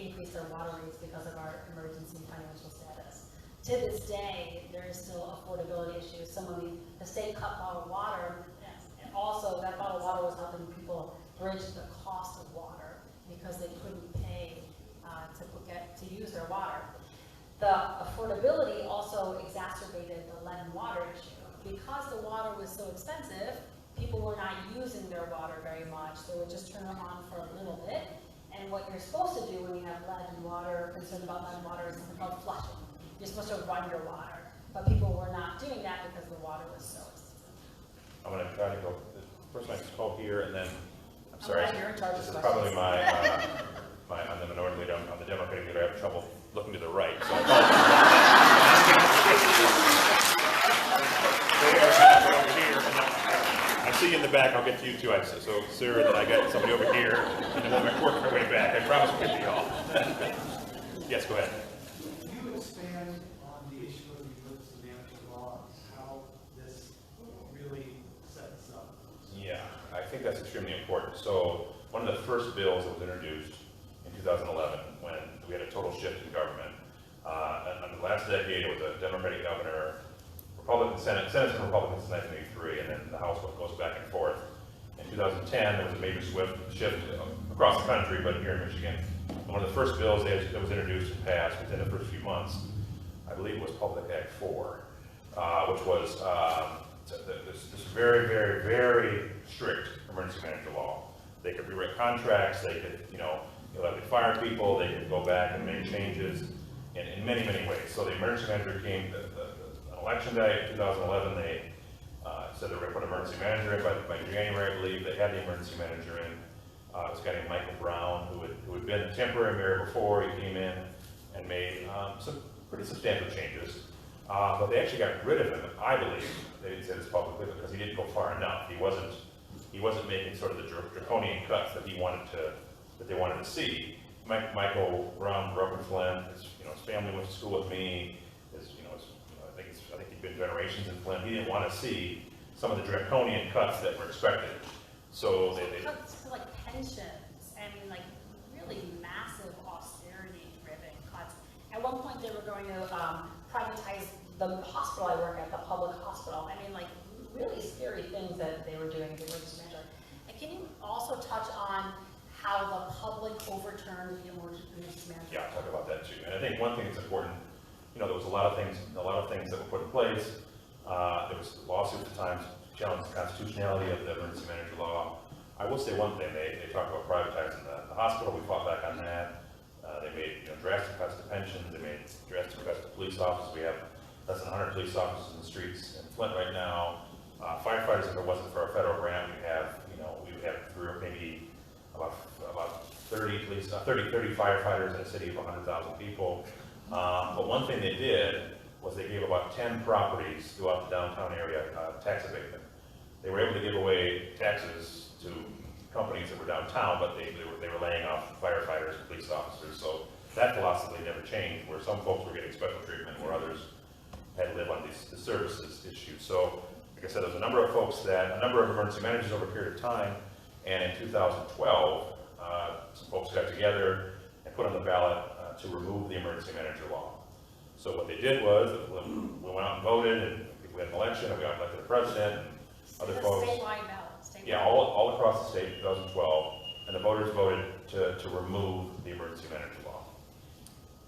increase their water rates because of our emergency financial status. To this day, there is still affordability issues. Some of the state cut bottled water, and also that bottled water was helping people bridge the cost of water because they couldn't pay to use their water. The affordability also exacerbated the lead and water issue. Because the water was so expensive, people were not using their water very much. They would just turn it on for a little bit. And what you're supposed to do when you have lead and water, concerned about lead and water, is something called flushing. You're supposed to run your water. But people were not doing that because the water was so expensive. I'm going to try to go, first I just call here, and then, I'm sorry, glad you're in charge of this is questions. probably I'm the minority leader, I'm the Democratic leader, I have trouble looking to the right, so. Over here, and then I see you in the back, I'll get to you too, so sir, and then I got somebody over here, and then we'll work our way back, I promise we'll get to you all. Yes, go ahead. Can you expand on the issue of the emergency management law, how this really sets up? Yeah, I think that's extremely important. So one of the first bills that was introduced in 2011, when we had a total shift in government, and the last decade it was a Democratic governor, Republican Senate, Senate's been Republican since 1983, and then the House goes back and forth. In 2010, there was a major shift across the country, but here in Michigan. And one of the first bills that was introduced and passed within the first few months, I believe, was Public Act 4, which was this very, very, very strict emergency manager law. They could rewrite contracts, they could, they fire people, they could go back and make changes in many, many ways. So the emergency manager came, on election day of 2011, they said they were going to put an emergency manager in. By January, I believe, they had the emergency manager in. This guy named Michael Brown, who had been a temporary mayor before. He came in and made some pretty substantial changes. But they actually got rid of him, I believe. They didn't say this publicly because he didn't go far enough. He wasn't making sort of the draconian cuts that they wanted to see. Michael Brown grew up in Flint. His family went to school with me. I think he'd been generations in Flint. He didn't want to see some of the draconian cuts that were expected. So they cuts to like pensions, like really massive austerity-driven cuts. At one point, they were going to privatize the hospital I work at, the public hospital. Like really scary things that they were doing as emergency manager. And can you also touch on how the public overturned the emergency manager? Yeah, I'll talk about that too. And I think one thing that's important, there was a lot of things that were put in place. There was lawsuits at times challenging the constitutionality of the emergency manager law. I will say one thing, they talked about privatizing the hospital. We fought back on that. They made drastic cuts to pensions. They made drastic cuts to police officers. We have less than 100 police officers in the streets in Flint right now. Firefighters, if it wasn't for our federal grant, we would have maybe about 30 firefighters in a city of 100,000 people. But one thing they did was they gave about 10 properties throughout the downtown area tax abatement. They were able to give away taxes to companies that were downtown, but they were laying off firefighters and police officers. So that philosophy never changed, where some folks were getting special treatment, where others had to live on the services issues. So, like I said, there's a number of emergency managers over a period of time, and in 2012, some folks got together and put on the ballot to remove the emergency manager law. So what they did was, we went out and voted, and we had an election, and we elected a president, and other folks. Statewide ballot. Statewide. Yeah, all across the state in 2012, and the voters voted to remove the emergency manager law.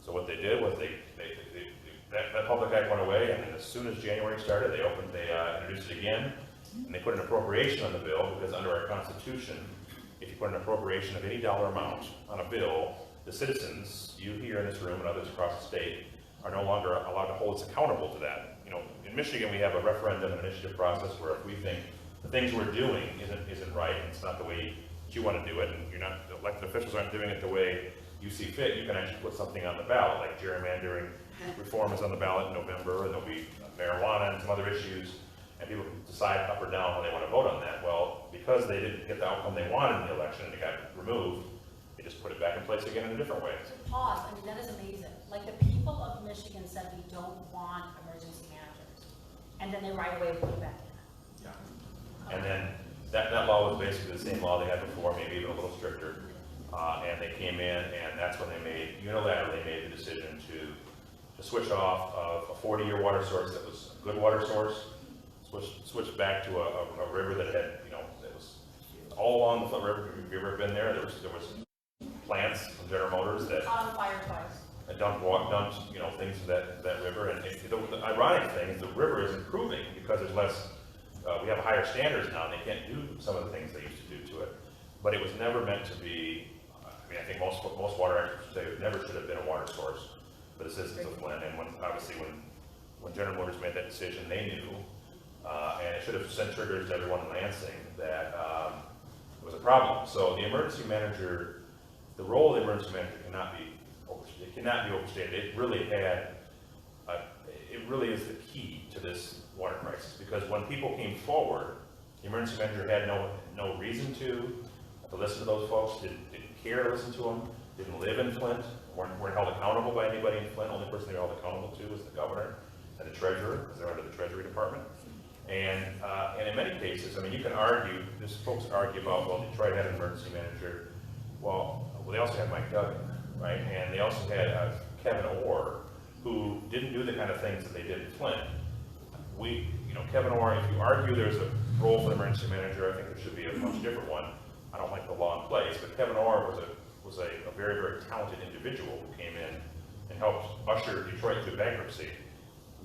So what they did was that public act went away, and then as soon as January started, they introduced it again, and they put an appropriation on the bill, because under our Constitution, if you put an appropriation of any dollar amount on a bill, the citizens, you here in this room and others across the state, are no longer allowed to hold us accountable to that. In Michigan, we have a referendum and initiative process where if we think the things we're doing isn't right, and it's not the way that you want to do it, and the elected officials aren't doing it the way you see fit, you can actually put something on the ballot, like gerrymandering reform is on the ballot in November, and there'll be marijuana and some other issues, and people can decide up or down when they want to vote on that. Well, because they didn't get the outcome they wanted in the election and it got removed, they just put it back in place again in a different way. So pause, that is amazing. Like the people of Michigan said we don't want emergency managers. And then they right away put it back in. Yeah. And then that law was basically the same law they had before, maybe even a little stricter. And they came in, and that's when they unilaterally made the decision to switch off of a 40-year water source that was a good water source, switch back to a river that had, that was all along the Flint River. If you've ever been there, there was plants from General Motors that Caught on fire twice. dumped things to that river. And the ironic thing is the river is improving because there's less, we have higher standards now, and they can't do some of the things they used to do to it. But it was never meant to be, I think most water experts say it never should have been a water source for the citizens of Flint. And when General Motors made that decision, they knew, and it should have sent triggers to everyone in Lansing that it was a problem. So the emergency manager, the role of the emergency manager cannot be overstated. It really is the key to this water crisis, because when people came forward, the emergency manager had no reason to listen to those folks, didn't care to listen to them, didn't live in Flint, weren't held accountable by anybody in Flint. Only person they were held accountable to was the governor and the treasurer, because they're under the Treasury Department. And in many cases, you can argue, folks argue about, well, Detroit had an emergency manager. Well, they also had Mike Duggan, right? And they also had Kevin Orr, who didn't do the kind of things that they did in Flint. Kevin Orr, if you argue there's a role for the emergency manager, I think there should be a much different one. I don't like the law in place, but Kevin Orr was a very, very talented individual who came in and helped usher Detroit through bankruptcy.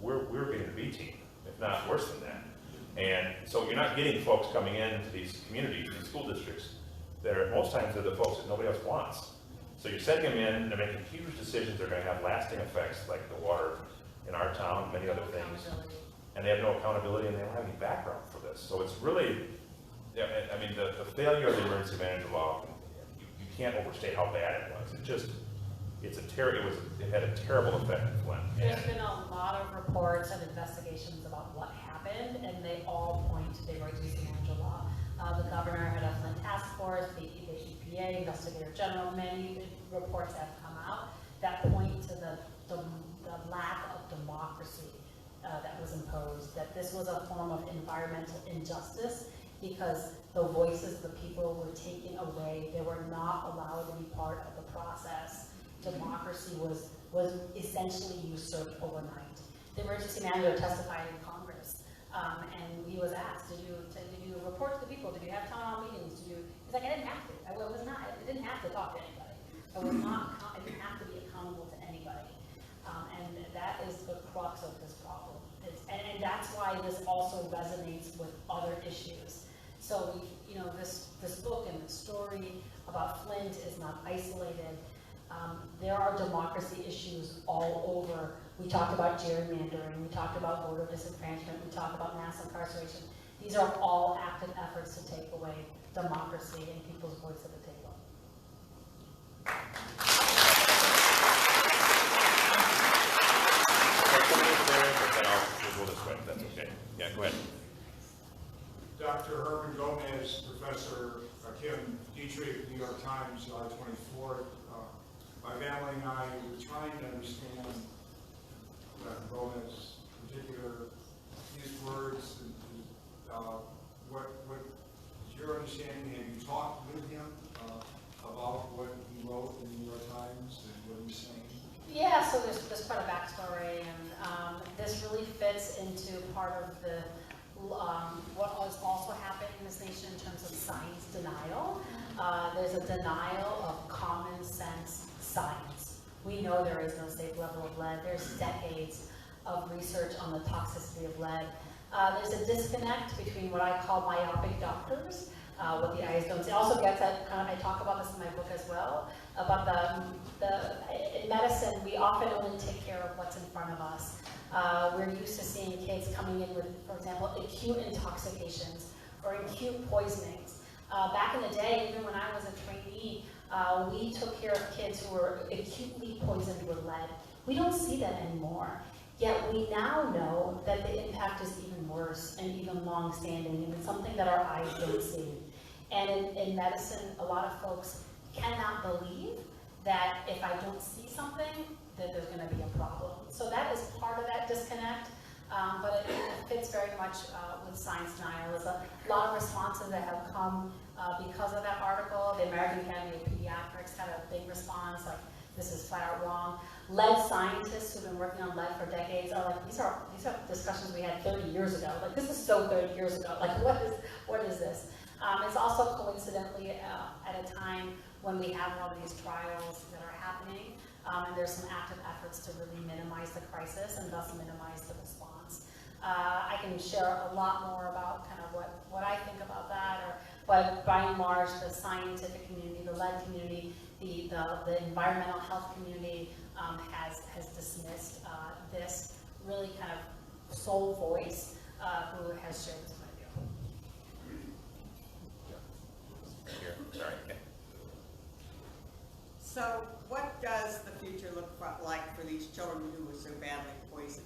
We're getting the B team, if not worse than that. And so you're not getting folks coming into these communities, these school districts, that are most times they're the folks that nobody else wants. So you're sending them in, they're making huge decisions, they're going to have lasting effects, like the water in our town, many other things. And they have no accountability, and they don't have any background for this. So it's really, the failure of the emergency management law, you can't overstate how bad it was. It had a terrible effect in Flint. There's been a lot of reports and investigations about what happened, and they all point to the emergency management law. The governor had a Flint task force, the EPA, Investigator General, many reports have come out that point to the lack of democracy that was imposed, that this was a form of environmental injustice because the voices of the people were taken away. They were not allowed to be part of the process. Democracy was essentially usurped overnight. The emergency manager testified in Congress, and he was asked, did you report to the people? Did you have town hall meetings? He's like, I didn't have to. I didn't have to talk to anybody. I didn't have to be accountable to anybody. And that is the crux of this problem. And that's why this also resonates with other issues. So this book and the story about Flint is not isolated. There are democracy issues all over. We talked about gerrymandering, we talked about voter disenfranchisement, we talked about mass incarceration. These are all active efforts to take away democracy and people's voice at the table. We'll this way, if that's okay. Yeah, go ahead. Dr. Herman Gomez, Professor Kim Dietrich, New York Times, July 24th. My family and I were trying to understand Dr. Gomez, in particular, his words, what is your understanding? Have you talked with him about what he wrote in the New York Times and what he's saying? Yeah, so there's quite a backstory, and this really fits into part of the what is also happening in this nation in terms of science denial. There's a denial of common sense science. We know there is no safe level of lead. There's decades of research on the toxicity of lead. There's a disconnect between what I call myopic doctors, what the eyes don't see. Also gets at, I talk about this in my book as well, about in medicine, we often only take care of what's in front of us. We're used to seeing kids coming in with, for example, acute intoxications or acute poisonings. Back in the day, even when I was a trainee, we took care of kids who were acutely poisoned with lead. We don't see that anymore. Yet we now know that the impact is even worse and even long-standing, and it's something that our eyes don't see. And in medicine, a lot of folks cannot believe that if I don't see something, that there's going to be a problem. So that is part of that disconnect, but it fits very much with science denial. There's a lot of responses that have come because of that article. The American Academy of Pediatrics pediatrics had a big response, like, this is flat out wrong. Lead scientists who've been working on lead for decades are like, these are discussions we had 30 years ago. Like, this is so 30 years ago. Like, what is this? It's also coincidentally at a time when we have all these trials that are happening, and there's some active efforts to really minimize the crisis and thus minimize the response. I can share a lot more about kind of what I think about that, but by and large, the scientific community, the lead community, the environmental health community has dismissed this really kind of sole voice who has shared this point of view. Here, sorry. Okay. So what does the future look like for these children who were so badly poisoned?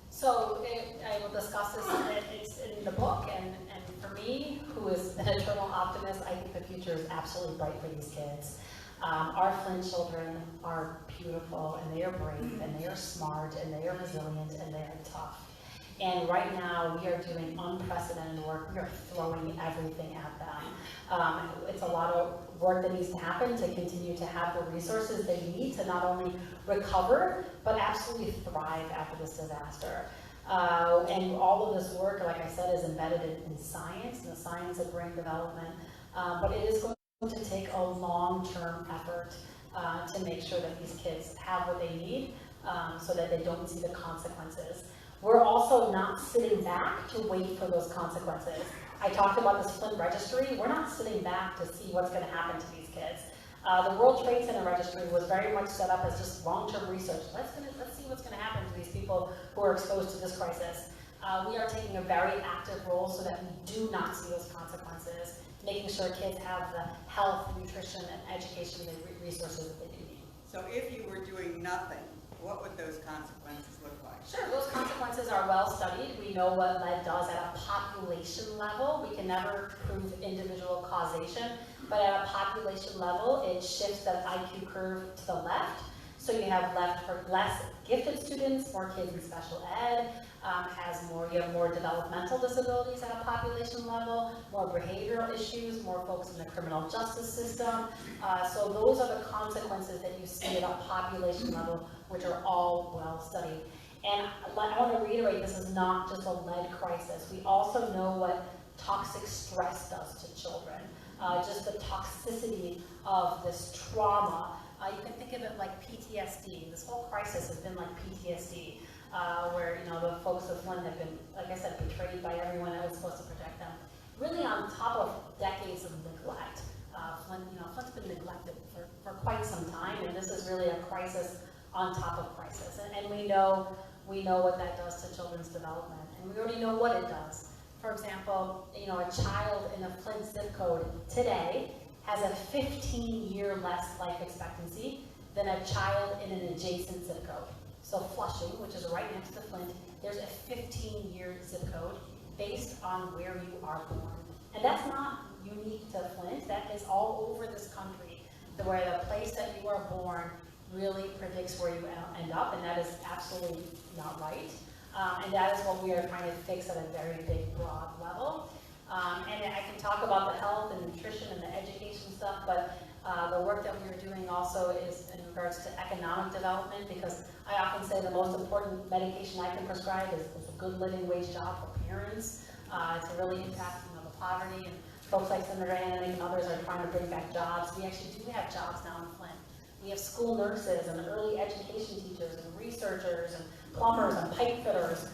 So I will discuss this, it's in the book, and for me, who is an eternal optimist, I think the future is absolutely bright for these kids. Our Flint children are beautiful, and they are brave, and they are smart, and they are resilient, and they are tough. And right now, we are doing unprecedented work. We are throwing everything at them. It's a lot of work that needs to happen to continue to have the resources they need to not only recover, but absolutely thrive after this disaster. And all of this work, like I said, is embedded in science, and the science of brain development. But it is going to take a long-term effort to make sure that these kids have what they need so that they don't see the consequences. We're also not sitting back to wait for those consequences. I talked about this Flint registry. We're not sitting back to see what's going to happen to these kids. The World Trade Center registry was very much set up as just long-term research. Let's see what's going to happen to these people who are exposed to this crisis. We are taking a very active role so that we do not see those consequences, making sure kids have the health, nutrition, and education and resources that they do need. So if you were doing nothing, what would those consequences look like? Sure, those consequences are well studied. We know what lead does at a population level. We can never prove individual causation, but at a population level, it shifts the IQ curve to the left. So you have less gifted students, more kids in special ed, you have more developmental disabilities at a population level, more behavioral issues, more folks in the criminal justice system. So those are the consequences that you see at a population level, which are all well studied. And I want to reiterate, this is not just a lead crisis. We also know what toxic stress does to children. Just the toxicity of this trauma. You can think of it like PTSD. This whole crisis has been like PTSD, where the folks of Flint have been, like I said, betrayed by everyone that was supposed to protect them. Really on top of decades of neglect. Flint's been neglected for quite some time, and this is really a crisis on top of crisis. And we know what that does to children's development, and we already know what it does. For example, a child in a Flint zip code today has a 15-year less life expectancy than a child in an adjacent zip code. So Flushing, which is right next to Flint, there's a 15-year zip code based on where you are born. And that's not unique to Flint, that is all over this country, where the place that you are born really predicts where you end up, and that is absolutely not right. And that is what we are trying to fix at a very big, broad level. And I can talk about the health and nutrition and the education stuff, but the work that we are doing also is in regards to economic development, because I often say the most important medication I can prescribe is a good living wage job for parents to really impact the poverty. And folks like Senator Ananich and others are trying to bring back jobs. We actually do have jobs now in Flint. We have school nurses and early education teachers and researchers and plumbers and pipe fitters.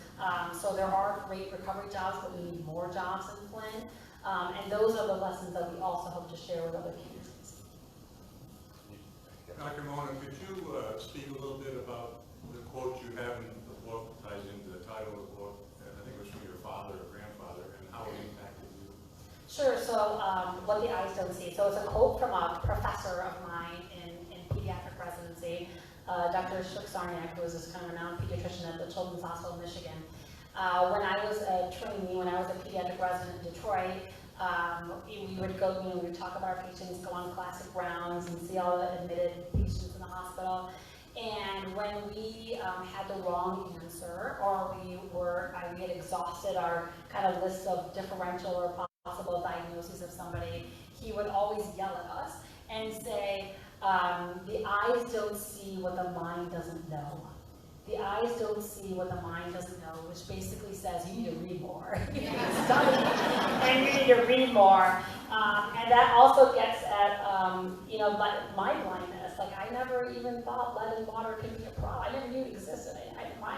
So there are great recovery jobs, but we need more jobs in Flint. And those are the lessons that we also hope to share with other communities. Dr. Mona, could you speak a little bit about the quote you have in the book, ties into the title of the book, and I think it was from your father or grandfather, and how it impacted you? Sure, so what the eyes don't see. So it's a quote from a professor of mine in pediatric residency, Dr. Shuk-Sarniak, who was this kind of renowned pediatrician at the Children's Hospital in Michigan. When I was a trainee, when I was a pediatric resident in Detroit, we would go, we would talk about our patients, go on classic rounds and see all the admitted patients in the hospital. And when we had the wrong answer, or we had exhausted our kind of list of differential or possible diagnoses of somebody, he would always yell at us. and say, the eyes don't see what the mind doesn't know. The eyes don't see what the mind doesn't know, which basically says you need to read more. You need to study, and you need to read more. And that also gets at, you know, my blindness. Like, I never even thought lead in water could be a problem. I never knew it existed. My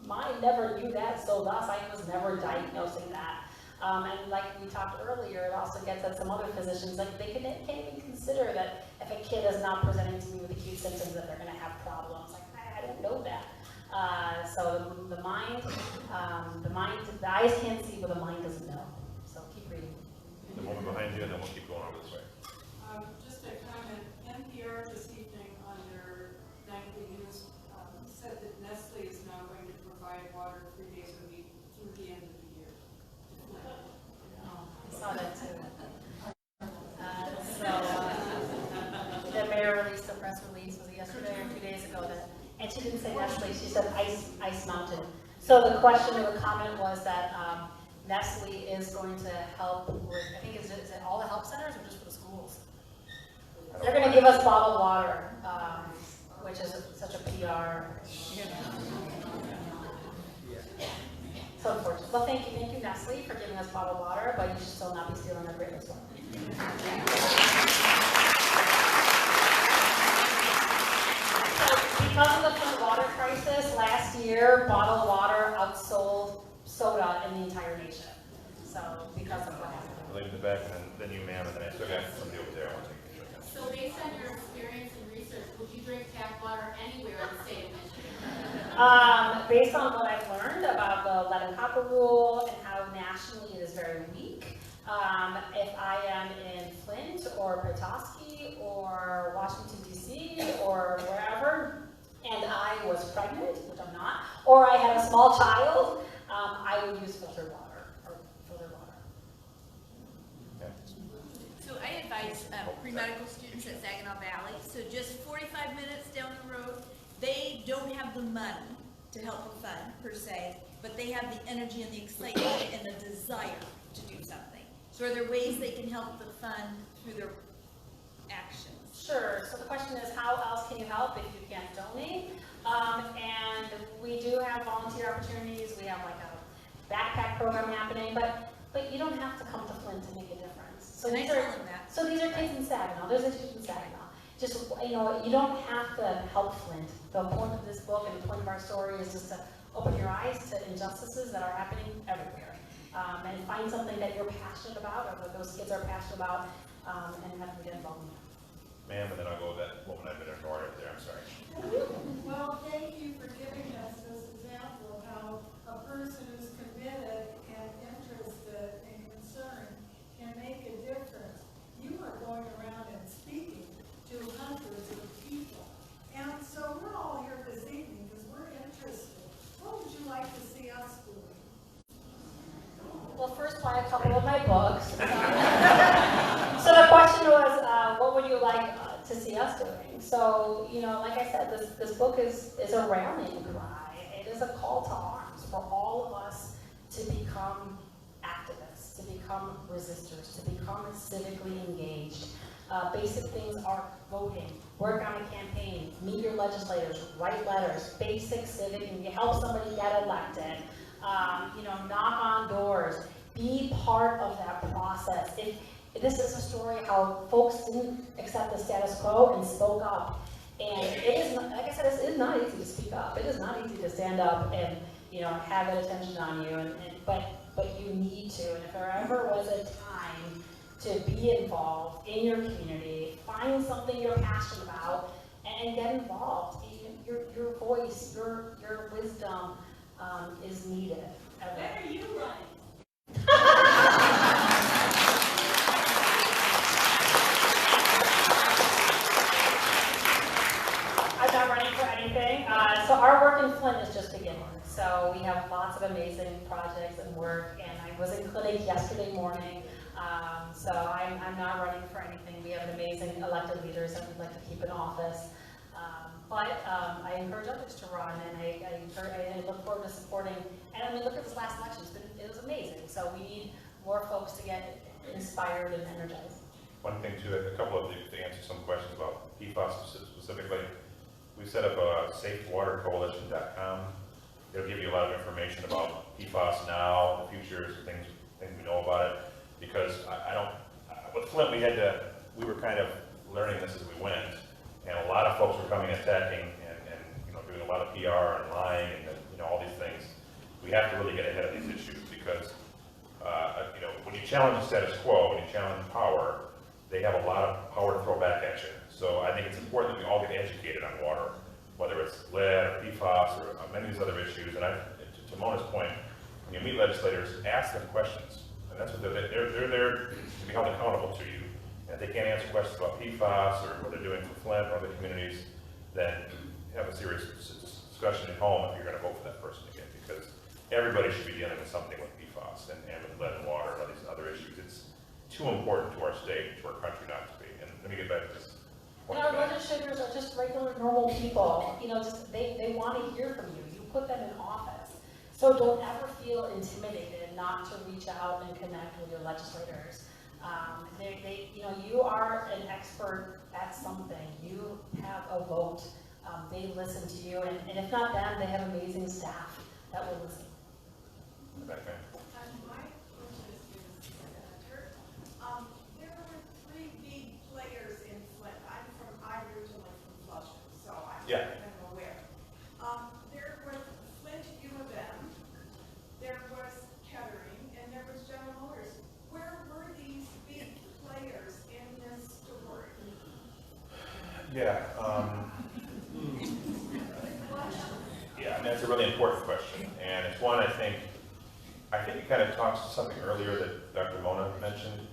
mind never knew that, so thus I was never diagnosing that. And like we talked earlier, it also gets at some other physicians, like they can't even consider that if a kid is not presenting to me with acute symptoms that they're going to have problems. Like, I don't know that. So the eyes can't see what the mind doesn't know. So keep reading. The woman behind you, and then we'll keep going over this way. Just a comment, NPR this evening on their nightly news said that Nestle is now going to provide water 3 days a week through the end of the year. I saw that too. The mayor released a press release, was it yesterday or 2 days ago, that, and she didn't say Nestle, she said Ice Mountain. So the question or the comment was that Nestle is going to help with, I think, is it all the help centers or just for the schools? They're going to give us bottled water, which is such a PR. So unfortunate. Well, thank you, Nestle, for giving us bottled water, but you should still not be stealing our greatest one. So because of the Flint water crisis, last year, bottled water outsold soda in the entire nation. So because of what happened. I'll leave it back, and then you, ma'am, and then I still got somebody over there I want to take a picture of. So based on your experience and research, would you drink tap water anywhere in the state of Michigan? Based on what I've learned about the lead and copper rule and how nationally it is very weak, if I am in Flint or Petoskey or Washington, D.C. or wherever, and I was pregnant, which I'm not, or I had a small child, I would use filtered water. Okay. So I advise pre-medical students at Saginaw Valley, so just 45 minutes down the road, they don't have the money to help with fun, per se, but they have the energy and the excitement and the desire to do something. So are there ways they can help the fund through their actions? Sure, so the question is, how else can you help if you can't donate? And we do have volunteer opportunities. We have like a backpack program happening, but you don't have to come to Flint to make a difference. So And these I are tell them that. so these are kids in Saginaw. There's a kid in Saginaw. Just, you know, you don't have to help Flint. The point of this book and the point of our story is just to open your eyes to injustices that are happening everywhere, and find something that you're passionate about, or that those kids are passionate about, and have them get involved in that. Ma'am, and then I'll go with that woman I've been ignored over there, I'm sorry. Well, thank you for giving us this example of how a person who's committed and interested and concerned can make a difference. You are going around and speaking to hundreds of people. And so we're all here this evening because we're interested. What would you like to see us doing? Well, first, buy a couple of my books. So the question was, what would you like to see us doing? So, you know, like I said, this book is a rallying cry. It is a call to arms for all of us to become activists, to become resistors, to become civically engaged. Basic things are voting, work on a campaign, meet your legislators, write letters, basic civic, and you help somebody get elected. You know, knock on doors, be part of that process. This is a story how folks didn't accept the status quo and spoke up. And it is, like I said, it is not easy to speak up. It is not easy to stand up and, you know, have that attention on you. But you need to. And if there ever was a time to be involved in your community, find something you're passionate about, and get involved. Your voice, your wisdom is needed. When are you running? I'm not running for anything. So our work in Flint is just beginning. So we have lots of amazing projects and work, and I was in clinic yesterday morning. So I'm not running for anything. We have amazing elected leaders that we'd like to keep in office. But I encourage others to run, and I look forward to supporting. And I mean, look at this last election. It was amazing. So we need more folks to get inspired and energized. one thing too, a couple of to answer some questions about PFAS specifically. We set up a safewatercoalition.com. It'll give you a lot of information about PFAS now, the futures, things we know about it. Because I don't, with Flint, we were kind of learning this as we went, and a lot of folks were coming attacking and doing a lot of PR and lying and all these things. We have to really get ahead of these issues because when you challenge the status quo, when you challenge power, they have a lot of power to throw back at you. So I think it's important that we all get educated on water, whether it's lead or PFAS or many of these other issues. And to Mona's point, when you meet legislators, ask them questions. And that's what they're there to be held accountable to you. And if they can't answer questions about PFAS or what they're doing for Flint or other communities, then have a serious discussion at home if you're going to vote for that person again, because everybody should be dealing with something with PFAS and with lead and water and all these other issues. It's too important to our state, to our country not to be. And let me get back to this point. And our legislators are just regular, normal people. They want to hear from you. You put them in office. So don't ever feel intimidated not to reach out and connect with your legislators. You are an expert at something. You have a vote. They listen to you, and if not them, they have amazing staff that will listen. Back there. My question is to the senator. There were three big players in Flint. I'm originally from Flushing, so I'm aware. There was Flint U of M, there was Kettering, and there was General Motors. Where were these big players in this story? That's a really important question, and it's one I think it kind of talks to something earlier that Dr. Mona mentioned.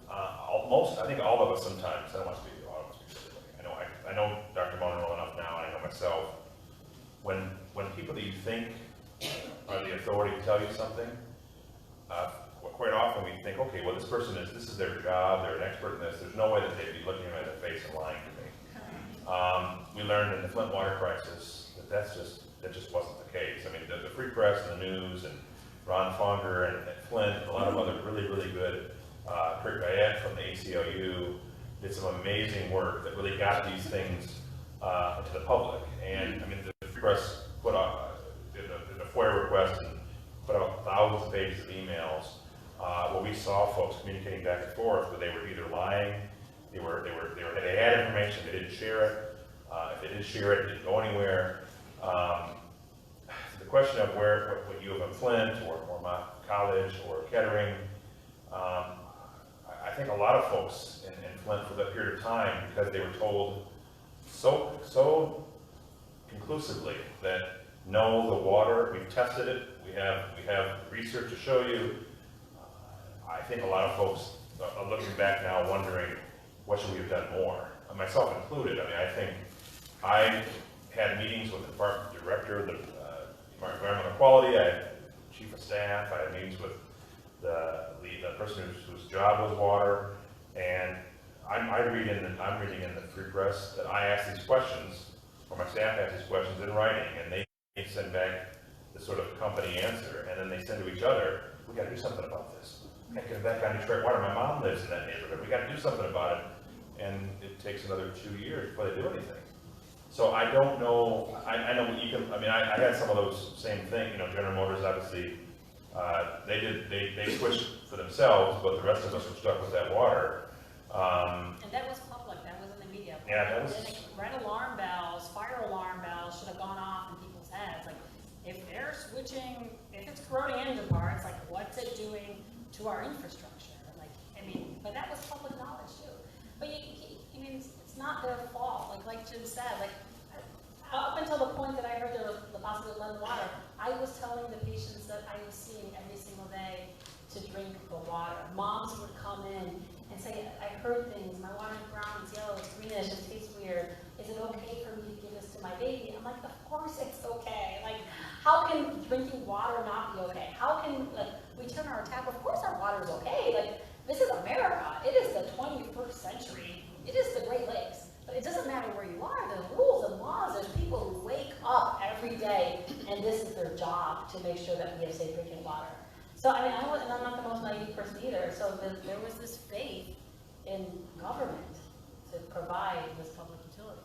I think all of us sometimes, I don't want to speak to all of us specifically. I know Dr. Mona well enough now, and I know myself. When people that you think are the authority tell you something, quite often we think, okay, well this is their job, they're an expert in this, there's no way that they'd be looking at the face and lying to me. We learned in the Flint water crisis that just wasn't the case. I mean, the Free Press and the news and Ron Fonger and Flint and a lot of other really, really good, Kurt Guyette from the ACLU did some amazing work that really got these things to the public. And I mean, the Free Press did a FOIA request and put out thousands of pages of emails where we saw folks communicating back and forth where they were either lying, they had information, they didn't share it. If they didn't share it, it didn't go anywhere. The question of what U of M Flint or Mott College or Kettering, I think a lot of folks in Flint for that period of time, because they were told so conclusively that no, the water, we've tested it, we have research to show you. I think a lot of folks are looking back now wondering, what should we have done more? Myself included. I mean, I think I had meetings with the department director, the environmental quality, I had chief of staff, I had meetings with the person whose job was water, and I'm reading in the Free Press that I ask these questions, or my staff asks these questions in writing, and they send back the sort of company answer, and then they send to each other, we got to do something about this. We got to get back on Detroit water. My mom lives in that neighborhood. We got to do something about it, and it takes another 2 years before they do anything. So I don't know. I know you can. I mean, I had some of those same things. General Motors obviously they switched for themselves, but the rest of us were stuck with that water. And that was public. That was in the media. Yeah, that was. Red alarm bells, fire alarm bells should have gone off in people's heads. Like, if they're switching, if it's corroding engine parts, like, what's it doing to our infrastructure? But that was public knowledge too. But it's not their fault. Like Jim said, up until the point that I heard there was the possibility of lead in water, I was telling the patients that I was seeing every single day to drink the water. Moms would come in and say, I heard things, my water's brown, it's yellow, it's greenish, it tastes weird. Is it okay for me to give this to my baby? I'm like, of course it's okay. How can drinking water not be okay? How can, we turn our tap, of course our water is okay. This is America. It is the 21st century. It is the Great Lakes. But it doesn't matter where you are. There's rules and laws. There's people who wake up every day, and this is their job to make sure that we have safe drinking water. So, I'm not the most naive person either. So there was this faith in government to provide this public utility.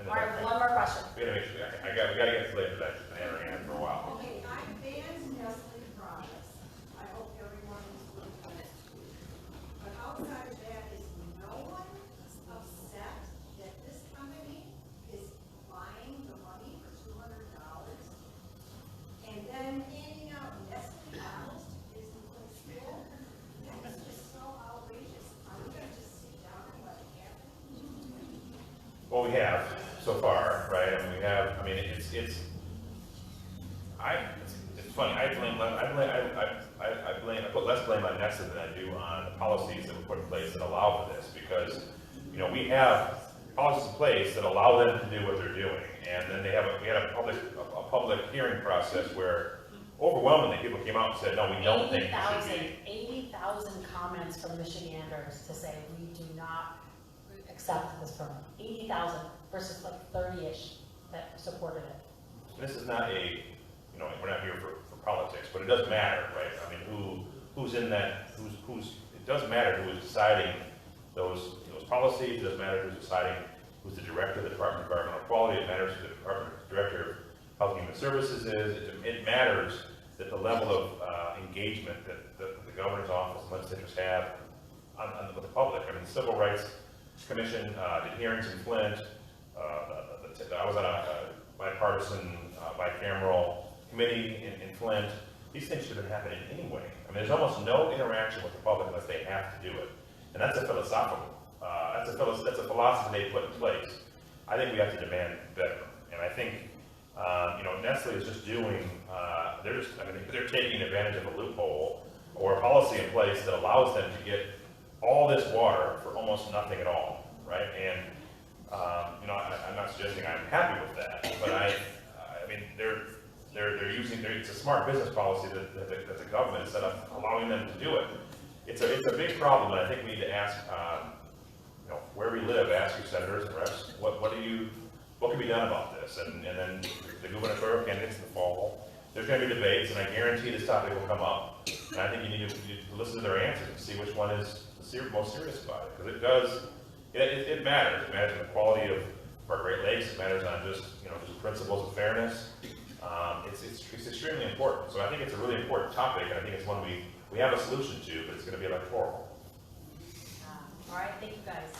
And All then right, one more question. we gotta make sure, we gotta get to later, that's been hammering at it for a while. Okay, I banned Nestle products. I hope everyone is with that. But outside of that, is no one upset that this company is buying the money for $200 and then handing out Nestle bottles to Disney school? That's just so outrageous. Are we gonna just sit down and let it happen? Well, we have so far, right? I mean, we have. I mean, it's funny. I put less blame on Nestle than I do on the policies that were put in place that allow for this, because we have policies in place that allow them to do what they're doing, and then we had a public hearing process where overwhelmingly people came out and said, no, we don't think it should be. 80,000 comments from Michiganders to say we do not accept this permit. 80,000 versus like 30-ish that supported it. This is not we're not here for politics, but it does matter, right? I mean, who's in that, it does matter who is deciding those policies. It does matter who's deciding who's the director of the Department of Environmental Quality. It matters who the director of Health and Human Services is. It matters that the level of engagement that the governor's office and legislators have with the public. I mean, the Civil Rights Commission did hearings in Flint. I was on a bipartisan, bicameral committee in Flint. These things should have been happening anyway. I mean, there's almost no interaction with the public unless they have to do it. And that's a philosophical, that's a philosophy they put in place. I think we have to demand better. And I think, Nestle is just doing, they're taking advantage of a loophole or a policy in place that allows them to get all this water for almost nothing at all, right? And, I'm not suggesting I'm happy with that, but I mean, they're using, it's a smart business policy that the government is set up, allowing them to do it. It's a big problem, and I think we need to ask, where we live, ask your senators and reps, what can be done about this? And then the gubernatorial candidates in the fall, there's going to be debates, and I guarantee this topic will come up. And I think you need to listen to their answers and see which one is most serious about it, because it matters. It matters on the quality of our Great Lakes. It matters on just principles of fairness. It's extremely important. So I think it's a really important topic, and I think it's one we have a solution to, but it's going to be electoral. All right, thank you guys.